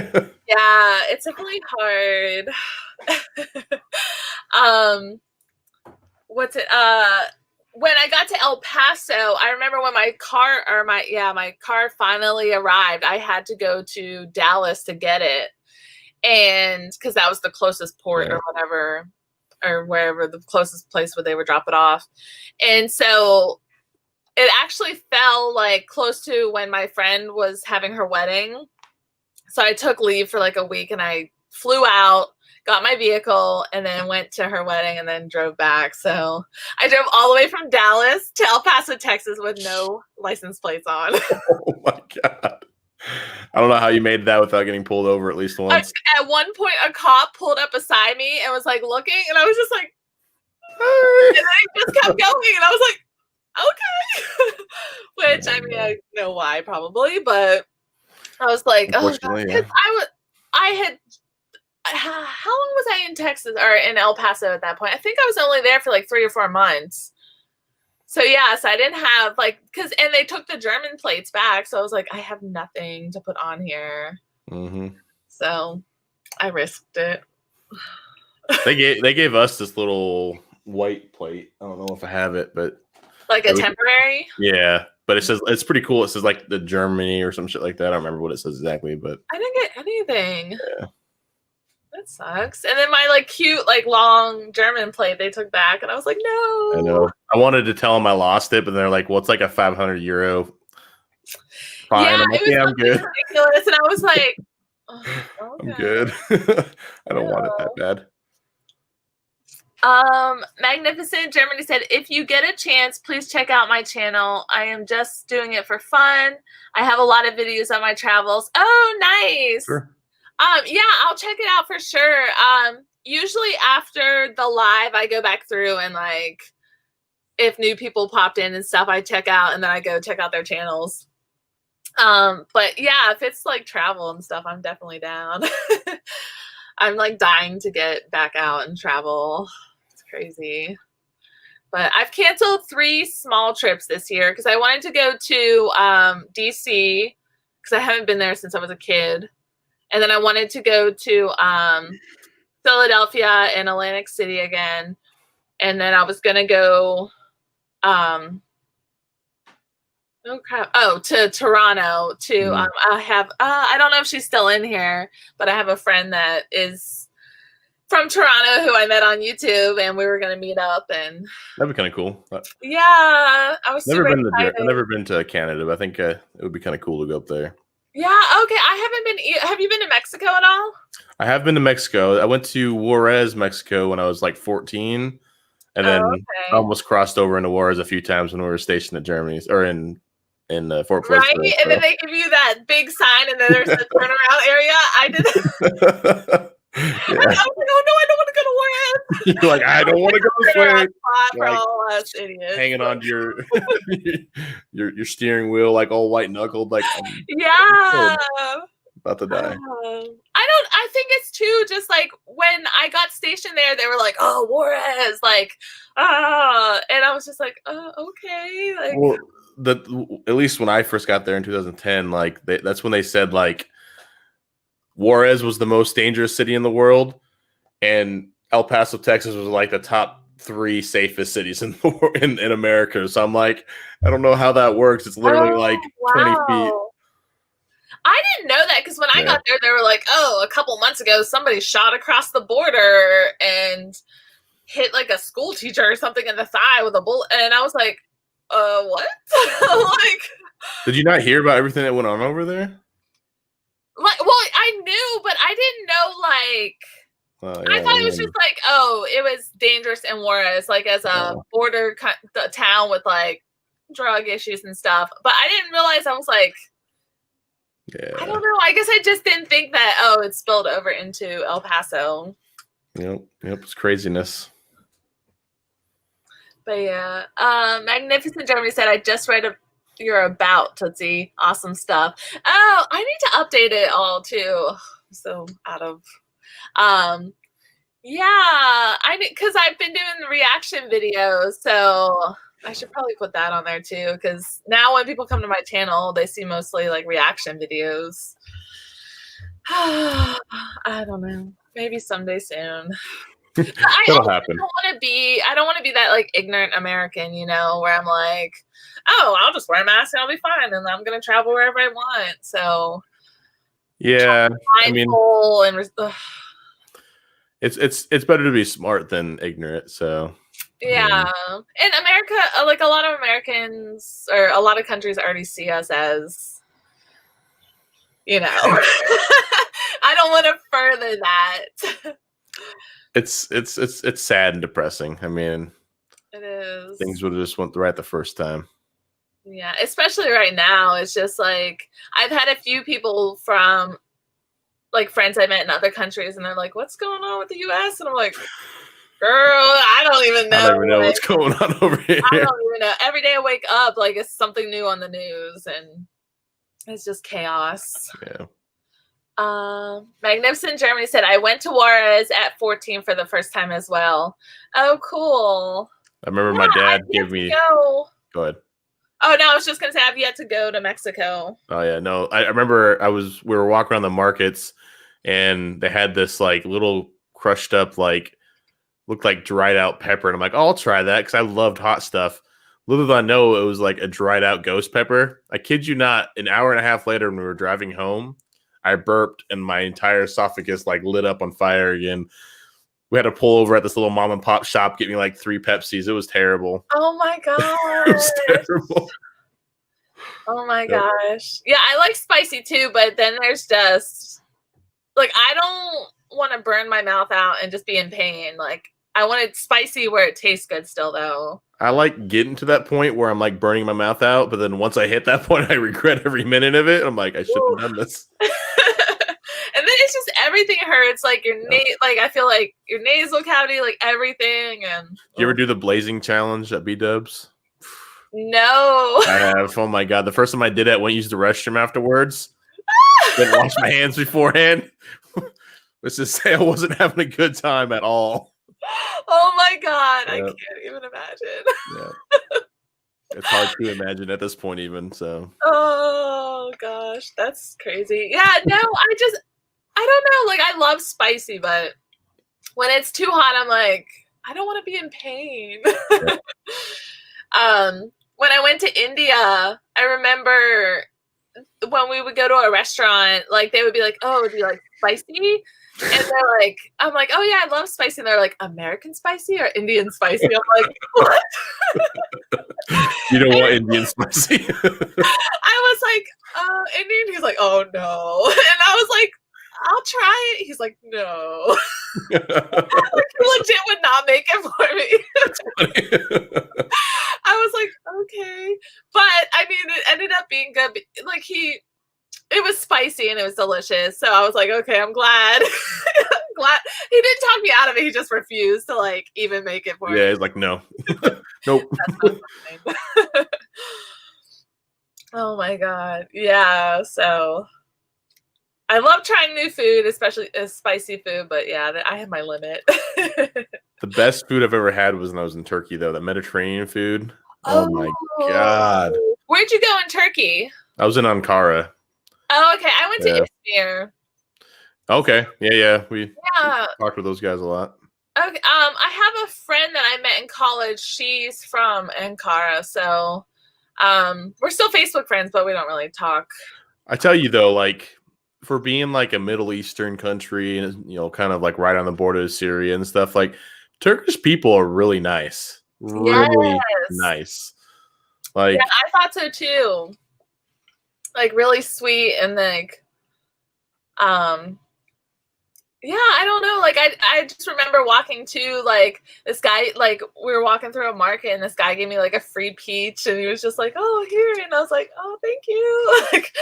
Yeah, it's definitely hard. When I got to El Paso, I remember when my car finally arrived, I had to go to Dallas to get it. And because that was the closest port or whatever, or wherever the closest place where they would drop it off. And so it actually fell like close to when my friend was having her wedding. So I took leave for like a week and I flew out, got my vehicle, and then went to her wedding and then drove back. So I drove all the way from Dallas to El Paso, Texas with no license plates on. Oh my God. I don't know how you made that without getting pulled over at least once. At one point, a cop pulled up beside me and was like looking, and I was just like, and then he just kept going, and I was like, okay. Which, I mean, I know why probably, but I was like, oh God. Yeah. How long was I in Texas or in El Paso at that point? I think I was only there for like 3 or 4 months. So yes, I didn't have and they took the German plates back. So I was like, I have nothing to put on here. Mm-hmm. So I risked it. They gave us this little white plate. I don't know if I have it, but like a temporary. Yeah, but it says it's pretty cool. It says like the Germany or some shit like that. I don't remember what it says exactly, but I didn't get anything. Yeah. That sucks. And then my like cute like long German plate they took back, and I was like, no. I know. I wanted to tell them I lost it, but they're like, "Well, it's like a 500 euro fine." Yeah, I'm like, "Yeah, I'm good." Ridiculous, and I was like, oh, okay. I'm good. I don't want it that bad. Magnificent Germany said, if you get a chance, please check out my channel. I am just doing it for fun. I have a lot of videos on my travels. Oh, nice. Sure. Yeah, I'll check it out for sure. Usually after the live, I go back through and like, if new people popped in and stuff, I check out and then I go check out their channels. But yeah, if it's like travel and stuff, I'm definitely down. I'm like dying to get back out and travel. It's crazy. But I've canceled 3 small trips this year because I wanted to go to DC because I haven't been there since I was a kid. And then I wanted to go to Philadelphia and Atlantic City again. And then I was going to go to Toronto I have I don't know if she's still in here, but I have a friend that is from Toronto who I met on YouTube, and we were gonna meet up, and That'd be kind of cool. yeah, I was Never super been to excited. I've never been to Canada, but I think it would be kind of cool to go up there. Yeah, okay. I haven't been. Have you been to Mexico at all? I have been to Mexico. I went to Juarez, Mexico when I was like 14, and Oh, then I okay. almost crossed over into Juarez a few times when we were stationed at Germany's or in Fort Right? Pleasant. And then they give you that big sign, and then there's the turnaround area. I did. Yeah. I was like, oh no, I don't want to go to Juarez. You're like, I don't want to go this way. For Like, all us idiots. hanging on to your your steering wheel like all white knuckled, like I'm Yeah. about to die. I think it's too just like when I got stationed there, they were like, oh, Juarez, like, and I was just like, okay. Like, Well, at least when I first got there in 2010, like that's when they said like Juarez was the most dangerous city in the world, and El Paso, Texas was like the top 3 safest cities in in America. So I'm like, I don't know how that works. It's literally like 20 feet. I didn't know that because when I got there, they were like, oh, a couple months ago, somebody shot across the border and hit like a school teacher or something in the thigh with a bullet. And I was like, what? Like, did you not hear about everything that went on over there? Well, I knew, but I didn't know, like, I thought it was just like, oh, it was dangerous in Juarez, like as a border town with like drug issues and stuff. But I didn't realize, I was like, I don't know. I guess I just didn't think that, oh, it spilled over into El Paso. Yep, it's craziness. But yeah, Magnificent Germany said, I just read you're about Tootsie. Awesome stuff. Oh, I need to update it all too. So out of, yeah, because I've been doing the reaction videos, so I should probably put that on there too. Because now when people come to my channel, they see mostly like reaction videos. I don't know. Maybe someday soon. That'll happen. I don't want to be that like ignorant American, you know, where I'm like, oh, I'll just wear a mask and I'll be fine, and I'm gonna travel wherever I want. So yeah, I mean, and it's better to be smart than ignorant. So yeah, in America, like a lot of Americans or a lot of countries already see us as, you know, I don't want to further that. It's sad and depressing. I mean, it is. Things would have just went right the first time. Yeah, especially right now. It's just like I've had a few people from like friends I met in other countries, and they're like, "What's going on with the U.S.?" And I'm like, "Girl, I don't even know. I don't even know what's going on over here. I don't even know. Every day I wake up, like it's something new on the news, and it's just chaos." Yeah. Magnificent Germany said, I went to Juarez at 14 for the first time as well. Oh, cool. I remember my dad gave me. Go ahead. Oh, no, I was just going to say I've yet to go to Mexico. Oh, yeah. No, I remember we were walking around the markets, and they had this like little crushed up, like looked like dried out pepper. And I'm like, oh, I'll try that because I loved hot stuff. Little did I know it was like a dried out ghost pepper. I kid you not, an hour and a half later when we were driving home, I burped and my entire esophagus like lit up on fire again. We had to pull over at this little mom and pop shop, get me like 3 Pepsis. It was terrible. Oh my gosh. It was terrible. Oh my gosh. Yeah, I like spicy too, but then there's just like, I don't want to burn my mouth out and just be in pain. Like, I want it spicy where it tastes good still though. I like getting to that point where I'm like burning my mouth out, but then once I hit that point, I regret every minute of it. I'm like, I shouldn't have done this. And then it's just everything hurts, like your like I feel like your nasal cavity, like everything. And you ever do the blazing challenge at B-Dubs? No. I have. Oh my god! The first time I did it, I went to use the restroom afterwards. Didn't wash my hands beforehand. Let's just say I wasn't having a good time at all. Oh my god! I can't even imagine. Yeah. It's hard to imagine at this point, even so. Oh gosh, that's crazy. Yeah, no, I don't know. Like, I love spicy, but when it's too hot, I'm like, I don't want to be in pain. Yeah. When I went to India, I remember when we would go to a restaurant, like they would be like, "Oh, do you like spicy. And they're like, I'm like, oh yeah, I love spicy. And they're like, American spicy or Indian spicy? I'm like, what? You don't want Indian spicy. I was like, Indian? He's like, oh no. And I was like, I'll try it. He's like, no. Like, he legit would not make it for me. I was like, okay. But I mean, it ended up being good. Like it was spicy and it was delicious. So I was like, okay, I'm glad. Glad he didn't talk me out of it. He just refused to like even make it for me. Yeah, he's like, no. Nope. Oh my God. Yeah. So I love trying new food, especially spicy food, but yeah, I have my limit. The best food I've ever had was when I was in Turkey, though. That Mediterranean food. Oh my God. Where'd you go in Turkey? I was in Ankara. Oh, okay. I went to Izmir. Okay. Yeah. We talked with those guys a lot. Okay. I have a friend that I met in college. She's from Ankara, so we're still Facebook friends, but we don't really talk. I tell you though, like for being like a Middle Eastern country and kind of like right on the border of Syria and stuff, like Turkish people are really nice. Really nice. Like yeah, I thought so too. Like really sweet and like yeah, I don't know. Like I just remember walking to like this guy, like we were walking through a market and this guy gave me like a free peach and he was just like, oh, here. And I was like, oh, thank you. Like,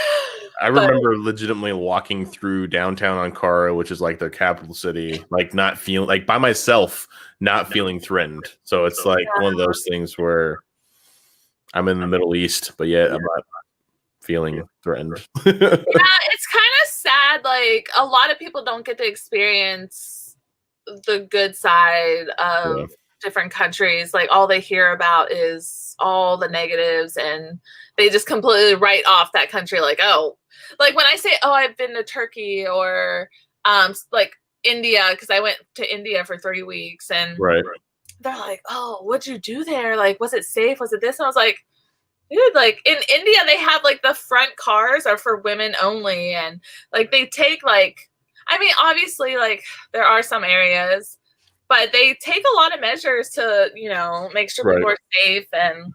I remember legitimately walking through downtown Ankara, which is like the capital city, like not feeling like by myself, not feeling threatened. So it's like one of those things where I'm in the Middle East, but yet I'm not feeling threatened. Yeah, it's kind of sad. Like a lot of people don't get to experience the good side of different countries. Like all they hear about is all the negatives and they just completely write off that country. Like, oh, like when I say, oh, I've been to Turkey or like India, because I went to India for 3 weeks and they're like, oh, what'd you do there? Like, was it safe? Was it this? And I was like, dude, like in India, they have like the front cars are for women only. And like they take like, I mean, obviously, like there are some areas, but they take a lot of measures to, make sure people are safe and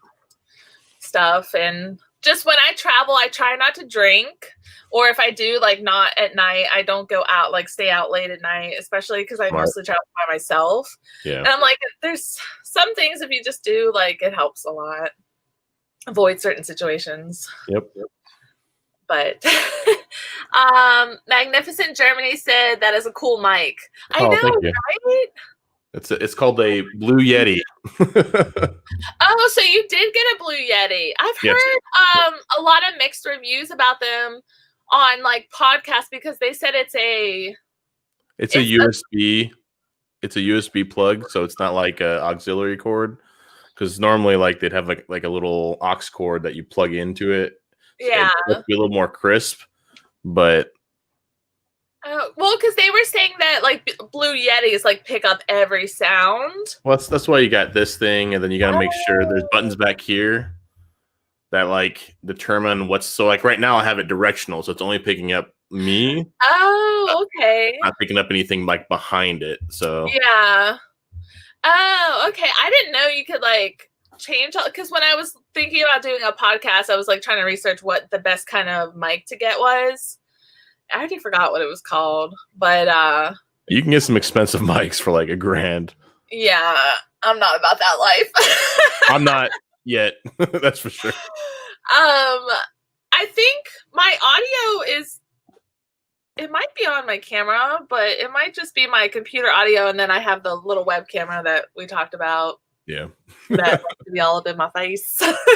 stuff. And just when I travel, I try not to drink. Or if I do, like not at night, I don't go out, like stay out late at night, especially because I mostly travel by myself. Yeah. And I'm like, there's some things if you just do, like it helps a lot. Avoid certain situations. Yep. But Magnificent Germany said that is a cool mic. I know, right? It's called a Blue Yeti. Oh, so you did get a Blue Yeti. I've heard a lot of mixed reviews about them on like podcasts because they said it's a USB. It's a USB plug, so it's not like a auxiliary cord. Because normally, like they'd have like a little aux cord that you plug into it. Yeah, it'd be a little more crisp, but well, because they were saying that like Blue Yetis like pick up every sound. Well, that's why you got this thing, and then you got to make sure there's buttons back here that like determine what's. So like right now, I have it directional, so it's only picking up me. Oh, okay. Not picking up anything like behind it. So yeah. Oh, okay. I didn't know you could like change because when I was thinking about doing a podcast, I was like trying to research what the best kind of mic to get was. I already forgot what it was called, but you can get some expensive mics for like $1,000. Yeah, I'm not about that life. I'm not yet. That's for sure. I think my audio is. It might be on my camera, but it might just be my computer audio, and then I have the little web camera that we talked about. Yeah, that likes to be all up in my face. Tasha's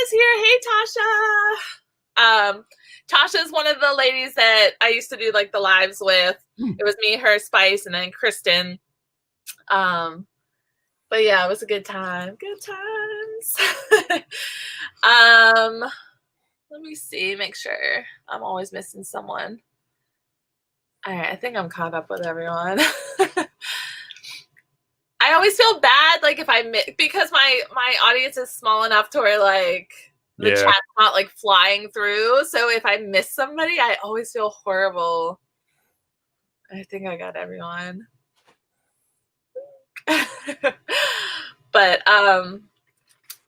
here. Hey, Tasha. Tasha's one of the ladies that I used to do like the lives with. It was me, her, Spice, and then Kristen. But yeah, it was a good time. Good times. Let me see, make sure. I'm always missing someone. All right, I think I'm caught up with everyone. I always feel bad, like if I miss, because my audience is small enough to where like the Yeah. chat's not like flying through. So if I miss somebody, I always feel horrible. I think I got everyone. But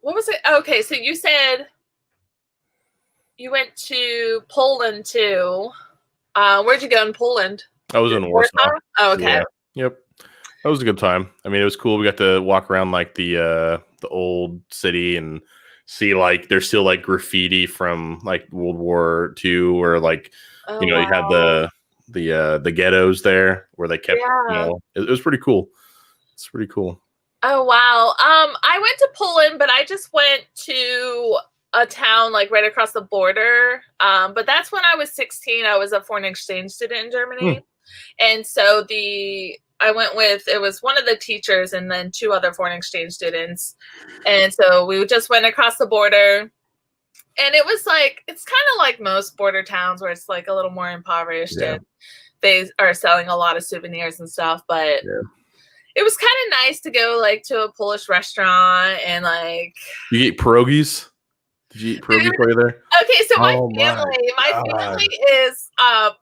what was it? Okay, so you said you went to Poland too. Where'd you go in Poland? I was in Warsaw. Oh, okay. Yeah. Yep. That was a good time. I mean, it was cool. We got to walk around like the old city and see like there's still like graffiti from like World War II, or like Oh, you had the ghettos there where they kept it was pretty cool. It's pretty cool. Oh wow. I went to Poland, but I just went to a town like right across the border. But that's when I was 16. I was a foreign exchange student in Germany. And so I went with, it was one of the teachers and then 2 other foreign exchange students. And so we just went across the border. And it was like, it's kind of like most border towns where it's like a little more impoverished and they are selling a lot of souvenirs and stuff. But it was kind of nice to go like to a Polish restaurant and like. You eat pierogies? Did you eat pierogies while you're there? Okay, so my family is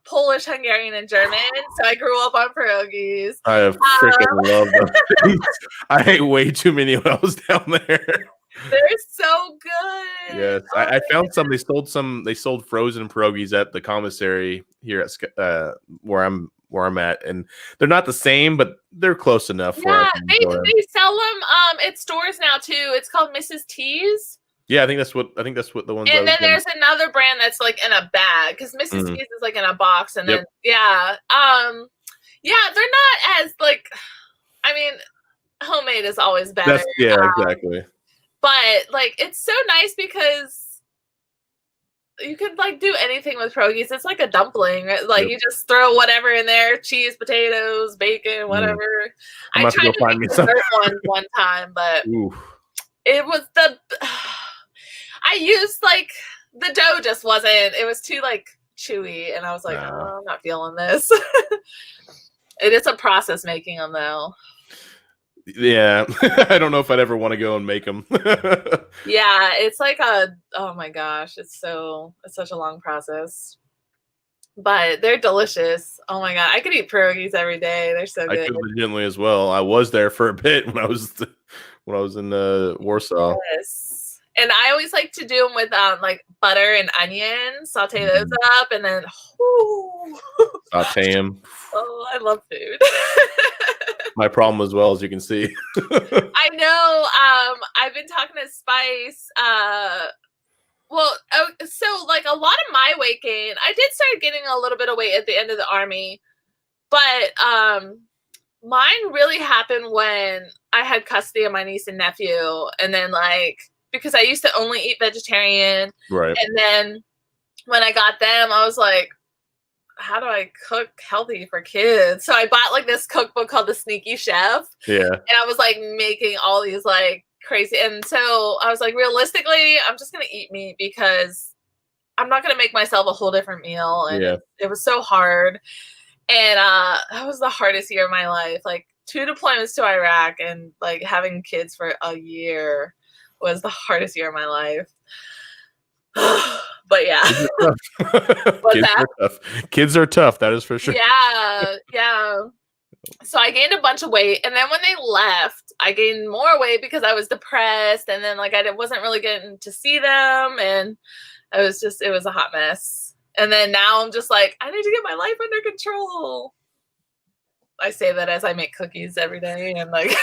Polish, Hungarian, and German. So I grew up on pierogies. I freaking love them. I ate way too many when I was down there. They're so good. Yes, I found some. They sold frozen pierogies at the commissary here at where I'm at, and they're not the same, but they're close enough. Yeah, they sell them at stores now too. It's called Mrs. T's. Yeah, I think that's what the ones. And then there's another brand that's like in a bag because Mrs. T's is like in a box, and then they're not as like. I mean, homemade is always better. Exactly. But like, it's so nice because you could like do anything with pierogies. It's like a dumpling. Like you just throw whatever in there: cheese, potatoes, bacon, whatever. I tried to make the one time, but it was I used like the dough just wasn't. It was too like chewy, and I was like, oh, I'm not feeling this. It is a process making them though. Yeah, I don't know if I'd ever want to go and make them. Yeah, it's like oh my gosh, it's such a long process. But they're delicious. Oh my god, I could eat pierogies every day. They're so good. I could legitimately as well. I was there for a bit when I was in Warsaw. Yes. And I always like to do them with like butter and onions, saute those up, and then saute them. Oh, I love food. My problem as well, as you can see. I know. I've been talking to Spice. So like a lot of my weight gain, I did start getting a little bit of weight at the end of the army, but mine really happened when I had custody of my niece and nephew, and then like because I used to only eat vegetarian, right? And then when I got them, I was like, how do I cook healthy for kids? So I bought like this cookbook called The Sneaky Chef. Yeah. And I was like making all these like crazy. And so I was like, realistically, I'm just going to eat meat because I'm not going to make myself a whole different meal. And it was so hard. And that was the hardest year of my life. Like 2 deployments to Iraq and like having kids for a year was the hardest year of my life. But yeah. Kids are tough. That is for sure. Yeah. So I gained a bunch of weight, and then when they left, I gained more weight because I was depressed, and then like I wasn't really getting to see them, and it was a hot mess. And then now I'm just like, I need to get my life under control. I say that as I make cookies every day, and like,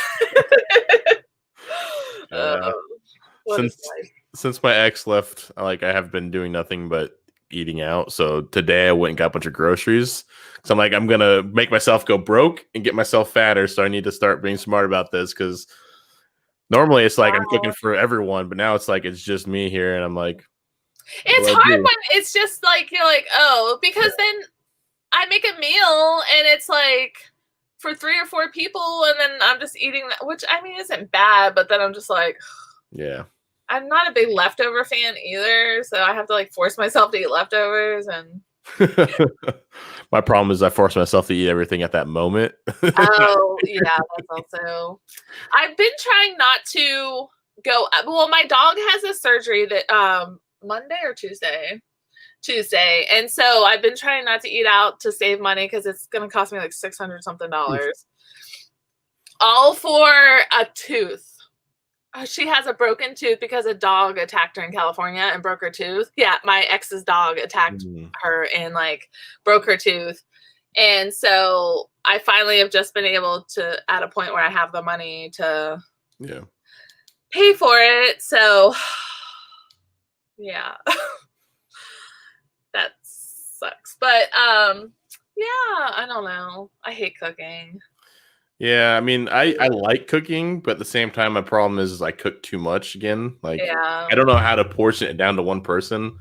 since my ex left, like I have been doing nothing but eating out. So today I went and got a bunch of groceries. So I'm like, I'm gonna make myself go broke and get myself fatter. So I need to start being smart about this because normally it's like I'm cooking for everyone, but now it's like it's just me here, and I'm like, it's hard when it's just like you're like, oh, because then I make a meal and it's like for 3 or 4 people, and then I'm just eating that, which I mean isn't bad, but then I'm just like, yeah. I'm not a big leftover fan either, so I have to like force myself to eat leftovers. And my problem is I force myself to eat everything at that moment. Oh yeah, that's also. I've been trying not to go. Well, my dog has a surgery that Monday or Tuesday, and so I've been trying not to eat out to save money because it's gonna cost me like $600 something, all for a tooth. She has a broken tooth because a dog attacked her in California and broke her tooth. Yeah, my ex's dog attacked her and like broke her tooth. And so I finally have just been able to, at a point where I have the money to pay for it. So yeah, that sucks. But yeah, I don't know. I hate cooking. Yeah, I mean, I like cooking, but at the same time, my problem is I cook too much again. Like, I don't know how to portion it down to one person.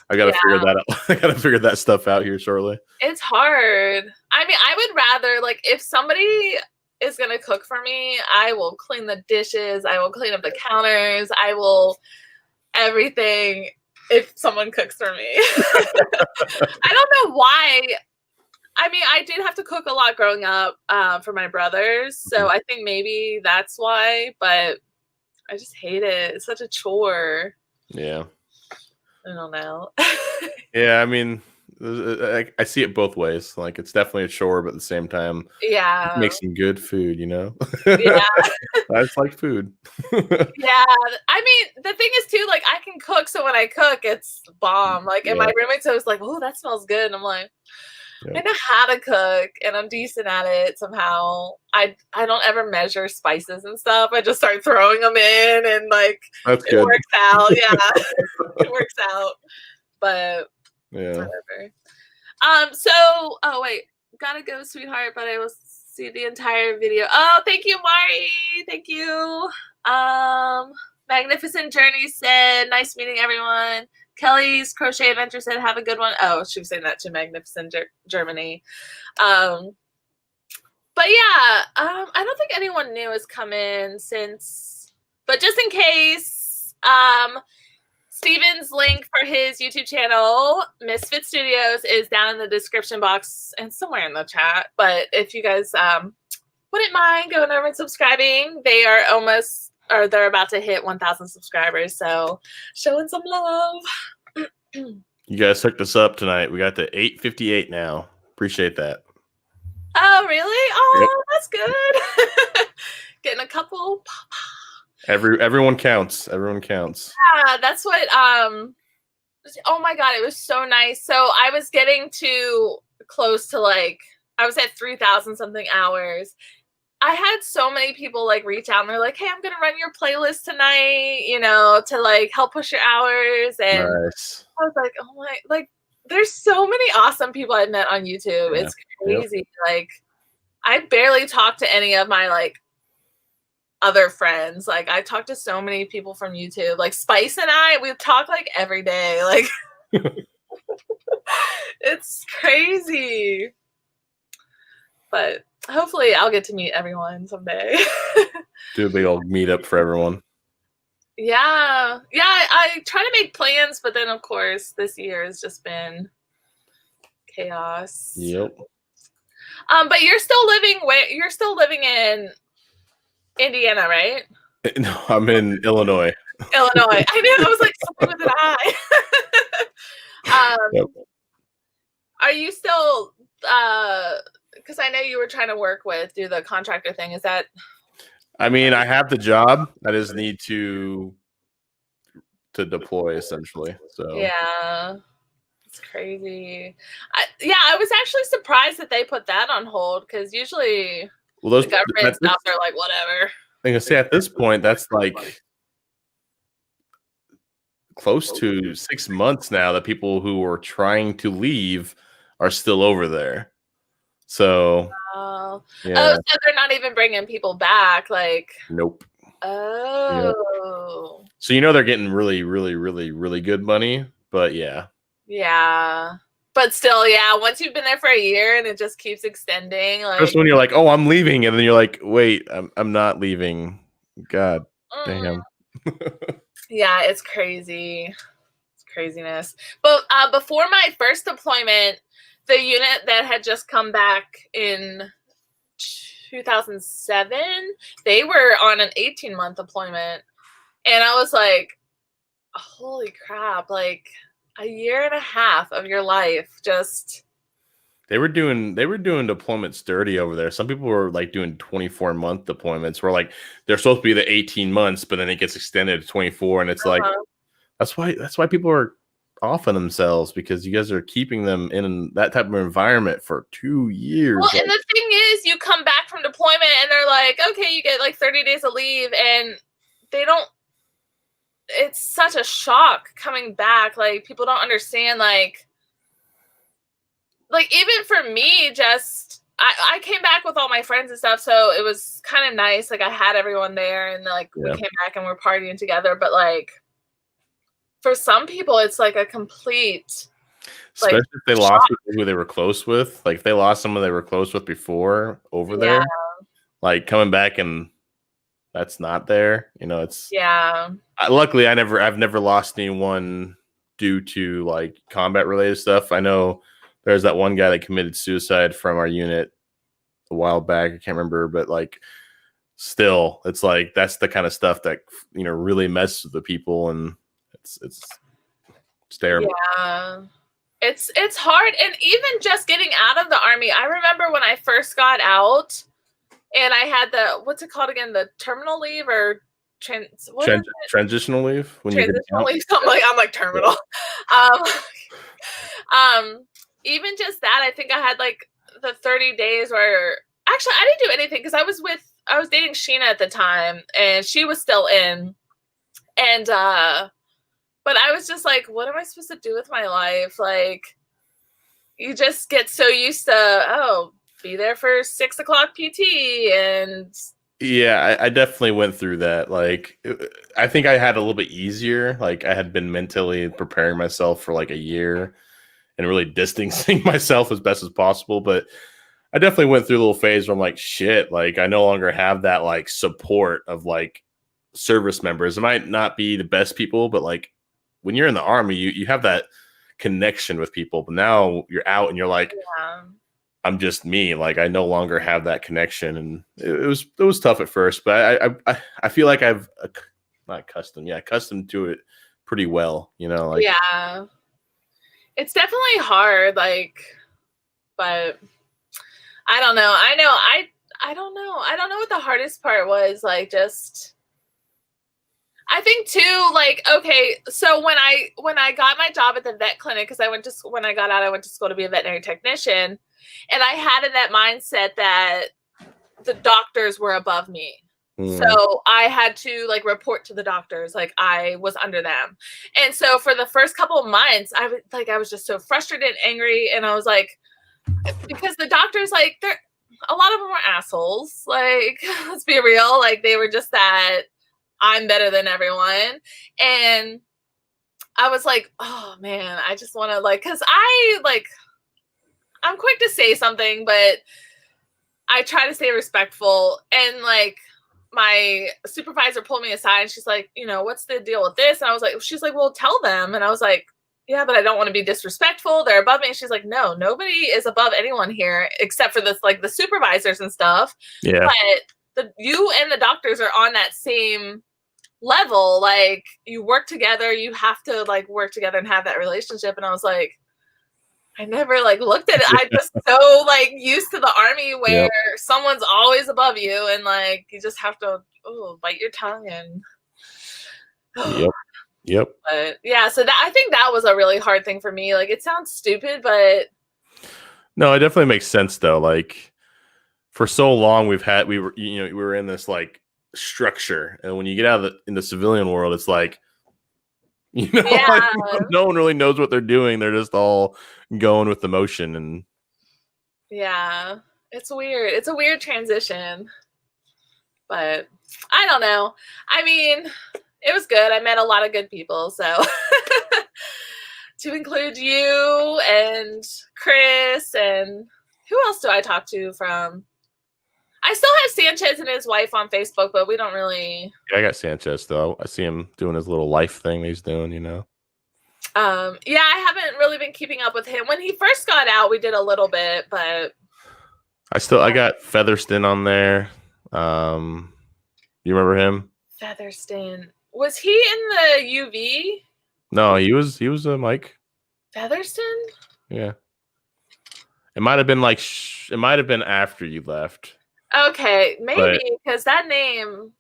I gotta figure that out. I gotta figure that stuff out here shortly. It's hard. I mean, I would rather, like, if somebody is gonna cook for me, I will clean the dishes, I will clean up the counters, I will everything if someone cooks for me. I don't know why. I mean, I did have to cook a lot growing up for my brothers, so I think maybe that's why, but I just hate it. It's such a chore. Yeah. I don't know. Yeah, I mean, I see it both ways. Like, it's definitely a chore, but at the same time, make some good food, you know? Yeah. I just like food. Yeah. I mean, the thing is, too, like, I can cook, so when I cook, it's bomb. Like, and my roommate's always like, oh, that smells good. And I'm like, I know how to cook, and I'm decent at it somehow. I don't ever measure spices and stuff. I just start throwing them in, and like it works out. Yeah, it works out. But whatever. So, oh wait, gotta go, sweetheart. But I will see the entire video. Oh, thank you, Mari. Thank you. Magnificent Journey said, nice meeting everyone. Kelly's Crochet Adventure said, have a good one. Oh, she was saying that to Magnificent Germany. But yeah, I don't think anyone new has come in since, but just in case, Steven's link for his YouTube channel, Misfit Studios, is down in the description box and somewhere in the chat. But if you guys wouldn't mind going over and subscribing, they are almost, or they're about to hit 1,000 subscribers, so showing some love. You guys hooked us up tonight. We got to 858 now. Appreciate that. Oh, really? Oh, that's good. Getting a couple. Everyone counts. Everyone counts. Yeah, that's what. Oh my God, it was so nice. So I was getting to close to like, I was at 3,000 something hours. I had so many people like reach out and they're like, hey, I'm going to run your playlist tonight, you know, to like help push your hours. And nice. I was like, oh my, like, there's so many awesome people I've met on YouTube. Yeah. It's crazy. Yep. Like, I barely talk to any of my like other friends. Like, I talk to so many people from YouTube. Like Spice and we talk like every day. Like, it's crazy. But hopefully I'll get to meet everyone someday. Do a big old meetup for everyone. Yeah. Yeah, I try to make plans, but then of course this year has just been chaos. Yep. But you're still living in Indiana, right? No, I'm in Illinois. Illinois. I knew, I was like something with an I. Yep. Are you still because I know you were trying to do the contractor thing. Is that? I mean, I have the job. I just need to deploy essentially. So yeah, it's crazy. I was actually surprised that they put that on hold because usually the government stuff are like whatever. I can say at this point that's like close to 6 months now that people who were trying to leave are still over there. So, yeah. Oh, so they're not even bringing people back, like. Nope. Oh. Yep. So they're getting really, really, really, really good money, but yeah. Yeah, but still, yeah. Once you've been there for a year and it just keeps extending, like. Just when you're like, oh, I'm leaving, and then you're like, wait, I'm not leaving. God damn. Yeah, it's crazy. It's craziness. But before my first deployment, the unit that had just come back in 2007, they were on an 18-month deployment. And I was like, holy crap, like a year and a half of your life just They were doing deployments dirty over there. Some people were like doing 24-month deployments where like they're supposed to be the 18 months, but then it gets extended to 24. And it's like that's why people are off on themselves, because you guys are keeping them in that type of environment for 2 years. Well, and the thing is, you come back from deployment and they're like, okay, you get like 30 days of leave, and they don't, it's such a shock coming back. Like, people don't understand, like even for me, just I came back with all my friends and stuff, so it was kind of nice. Like, I had everyone there, and like we came back and we're partying together. But like for some people, it's like a complete, especially like, if they lost who they were close with. Like if they lost someone they were close with before over there, like coming back and that's not there. You know, it's luckily I've never lost anyone due to like combat related stuff. I know there's that one guy that committed suicide from our unit a while back. I can't remember, but like still, it's like that's the kind of stuff that, you know, really messes with the people, and it's terrible. Yeah. It's hard. And even just getting out of the Army, I remember when I first got out and I had the, what's it called again? The terminal leave or transitional leave? Transitional leave, something like, I'm like terminal. Even just that, I think I had like the 30 days where actually I didn't do anything because I was dating Sheena at the time and she was still in. And but I was just like, what am I supposed to do with my life? Like, you just get so used to, be there for 6 o'clock PT. And yeah, I definitely went through that. Like, I think I had a little bit easier. Like, I had been mentally preparing myself for like a year and really distancing myself as best as possible. But I definitely went through a little phase where I'm like, shit, like I no longer have that like support of like service members. It might not be the best people, but like when you're in the Army, you have that connection with people. But now you're out and you're like, I'm just me. Like I no longer have that connection, and it was tough at first. But I feel like I've not accustomed to it pretty well. You know, like it's definitely hard. Like, but I don't know. I don't know. I don't know what the hardest part was. Like, just. I think too, like, okay, so when I got my job at the vet clinic, because when I got out, I went to school to be a veterinary technician, and I had in that mindset that the doctors were above me. So I had to like report to the doctors, like I was under them. And so for the first couple of months, I was just so frustrated and angry, and I was like, because the doctors, like, a lot of them were assholes. Like, let's be real, like they were just that. I'm better than everyone. And I was like, oh man, I just want to like, cause I'm quick to say something, but I try to stay respectful. And like my supervisor pulled me aside and she's like, you know, what's the deal with this? And I was like, she's like, well, tell them. And I was like, yeah, but I don't want to be disrespectful. They're above me. And she's like, no, nobody is above anyone here except for this, like the supervisors and stuff. Yeah. But you and the doctors are on that same level. Like, you work together, you have to like work together and have that relationship. And I was like, I never like looked at it. I just so like used to the Army where someone's always above you and like you just have to bite your tongue and Yep. But yeah, so that, I think that was a really hard thing for me. Like, it sounds stupid, but no, it definitely makes sense though. Like for so long we were in this like structure, and when you get out in the civilian world, it's like, you know, like, no one really knows what they're doing. They're just all going with the motion. And yeah, it's weird. It's a weird transition, but I don't know. I mean, it was good. I met a lot of good people, so to include you and Chris, and who else do I talk to from? I still have Sanchez and his wife on Facebook, but we don't really. Yeah, I got Sanchez though. I see him doing his little life thing he's doing, you know. Yeah, I haven't really been keeping up with him. When he first got out, we did a little bit, but I got Featherston on there. You remember him? Featherston. Was he in the UV? No, he was Mike. Featherston? Yeah. It might have been like it might have been after you left. Okay, maybe because that name,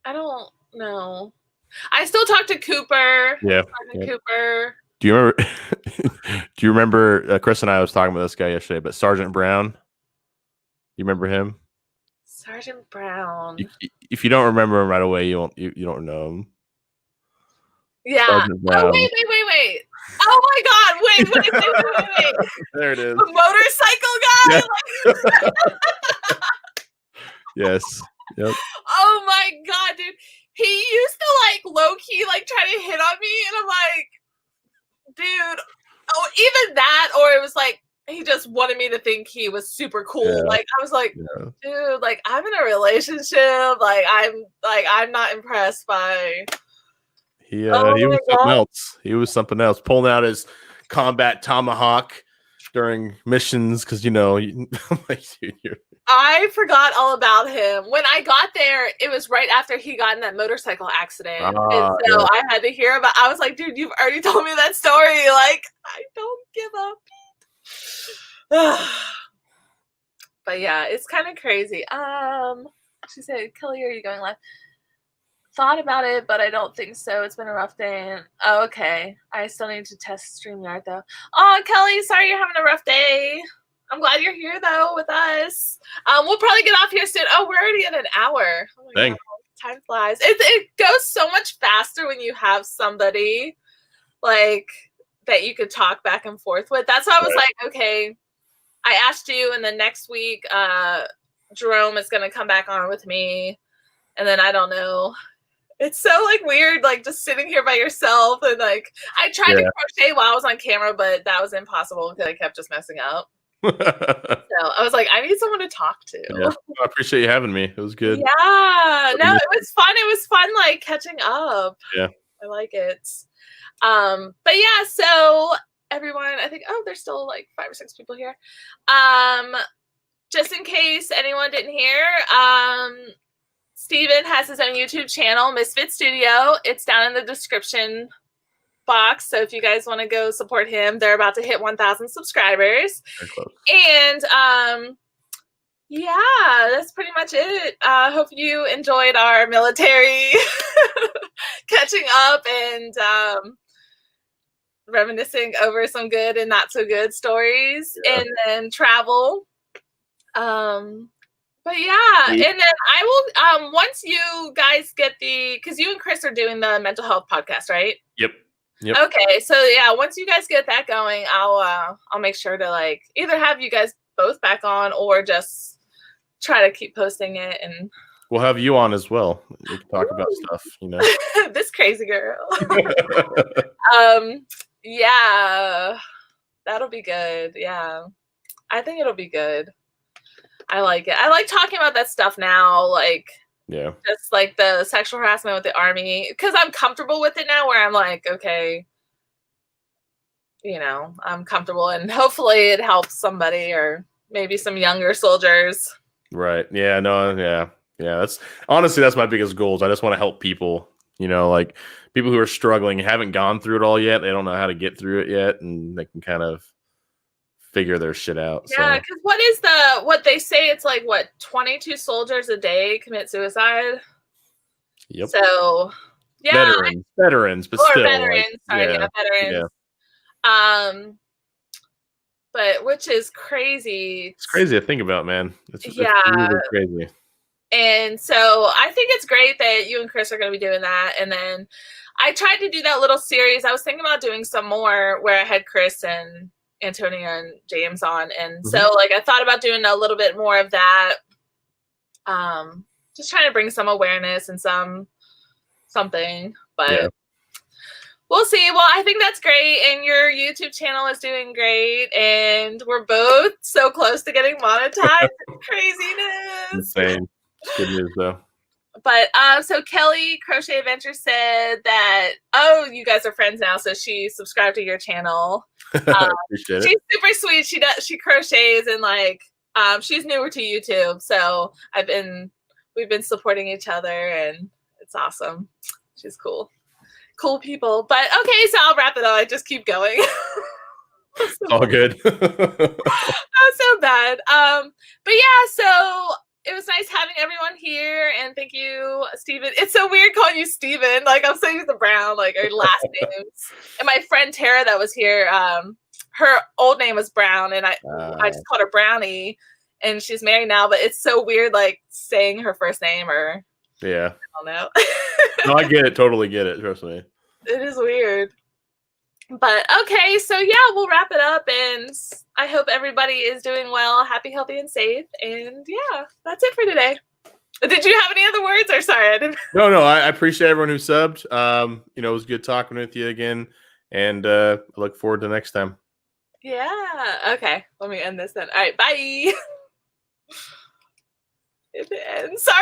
I don't know. I still talk to Cooper. Yeah. Cooper. Do you remember? Do you remember? Chris and I was talking about this guy yesterday, but Sergeant Brown. You remember him? Sergeant Brown. If you don't remember him right away, you don't know him. Yeah. Sergeant Brown. Oh wait. Oh my God! Wait. There it is. The motorcycle guy. Yeah. Yes. Yep. Oh my God, dude! He used to like low key like try to hit on me, and I'm like, dude. Oh, either that, or it was like he just wanted me to think he was super cool. Yeah. Like I was like, dude, like I'm in a relationship. Like I'm not impressed by. He was something else. He was something else. Pulling out his combat tomahawk during missions because like, dude, I forgot all about him. When I got there, it was right after he got in that motorcycle accident. And so I had to hear about. I was like, dude, you've already told me that story. Like, I don't give up. But yeah, it's kind of crazy. She said, Kelly, are you going live? Thought about it, but I don't think so. It's been a rough day. Oh, okay. I still need to test StreamYard though. Oh, Kelly, sorry you're having a rough day. I'm glad you're here though with us. We'll probably get off here soon. Oh, we're already at an hour. Oh my God, time flies. It goes so much faster when you have somebody like that you could talk back and forth with. That's why I was like, okay, I asked you, and then next week, Jerome is gonna come back on with me, and then I don't know. It's so like weird, like just sitting here by yourself, and like I tried to crochet while I was on camera, but that was impossible because I kept just messing up. So I was like, I need someone to talk to. Yeah. I appreciate you having me. It was good. Yeah, no, it was fun. It was fun, like catching up. Yeah, I like it. But yeah, so everyone, I think there's still like 5 or 6 people here. Just in case anyone didn't hear, Steven has his own YouTube channel, Misfit Studio. It's down in the description box. So if you guys want to go support him, they're about to hit 1,000 subscribers. And yeah, that's pretty much it. Hope you enjoyed our military catching up and reminiscing over some good and not so good stories, and then travel. But yeah, and then I will once you guys get because you and Chris are doing the mental health podcast, right? Yep. Okay, so yeah, once you guys get that going, I'll make sure to like either have you guys both back on or just try to keep posting it, and we'll have you on as well. We can talk about stuff, This crazy girl. Yeah, that'll be good. Yeah, I think it'll be good. I like it. I like talking about that stuff now, like just like the sexual harassment with the Army, because I'm comfortable with it now. Where I'm like, okay, I'm comfortable, and hopefully it helps somebody or maybe some younger soldiers. Right. Yeah. No. Yeah. That's honestly that's my biggest goals. I just want to help people. Like people who are struggling, haven't gone through it all yet. They don't know how to get through it yet, and they can kind of figure their shit out. Yeah, because what they say, it's like 22 soldiers a day commit suicide. Yep. So yeah, veterans, but or still veterans. Veterans. Yeah. But which is crazy. It's crazy to think about, man. It's really crazy. And so I think it's great that you and Chris are going to be doing that. And then I tried to do that little series. I was thinking about doing some more where I had Chris and Antonia and James on, and so like I thought about doing a little bit more of that, just trying to bring some awareness and something, but we'll see. Well, I think that's great, and your YouTube channel is doing great, and we're both so close to getting monetized. Craziness. Insane. It's good news though. But so Kelly Crochet Adventure said that you guys are friends now, so she subscribed to your channel. Appreciate it. She's super sweet. She crochets, and like she's newer to YouTube, so we've been supporting each other, and it's awesome. She's cool. Cool people. But okay, so I'll wrap it up. I just keep going. All good. That was so bad. But yeah, so it was nice having everyone here, and thank you, Steven. It's so weird calling you Steven. Like, I'm so used to Brown, like our last names. And my friend Tara that was here, her old name was Brown, and I just called her Brownie, and she's married now, but it's so weird, like, saying her first name, or yeah. I don't know. No, I get it. Totally get it. Trust me. It is weird. But okay, so yeah, we'll wrap it up, and I hope everybody is doing well, happy, healthy, and safe. And yeah, that's it for today. Did you have any other words, or sorry, I didn't? No, I appreciate everyone who subbed. It was good talking with you again, and I look forward to next time. Yeah. Okay, let me end this then. All right, bye. It ends. Sorry.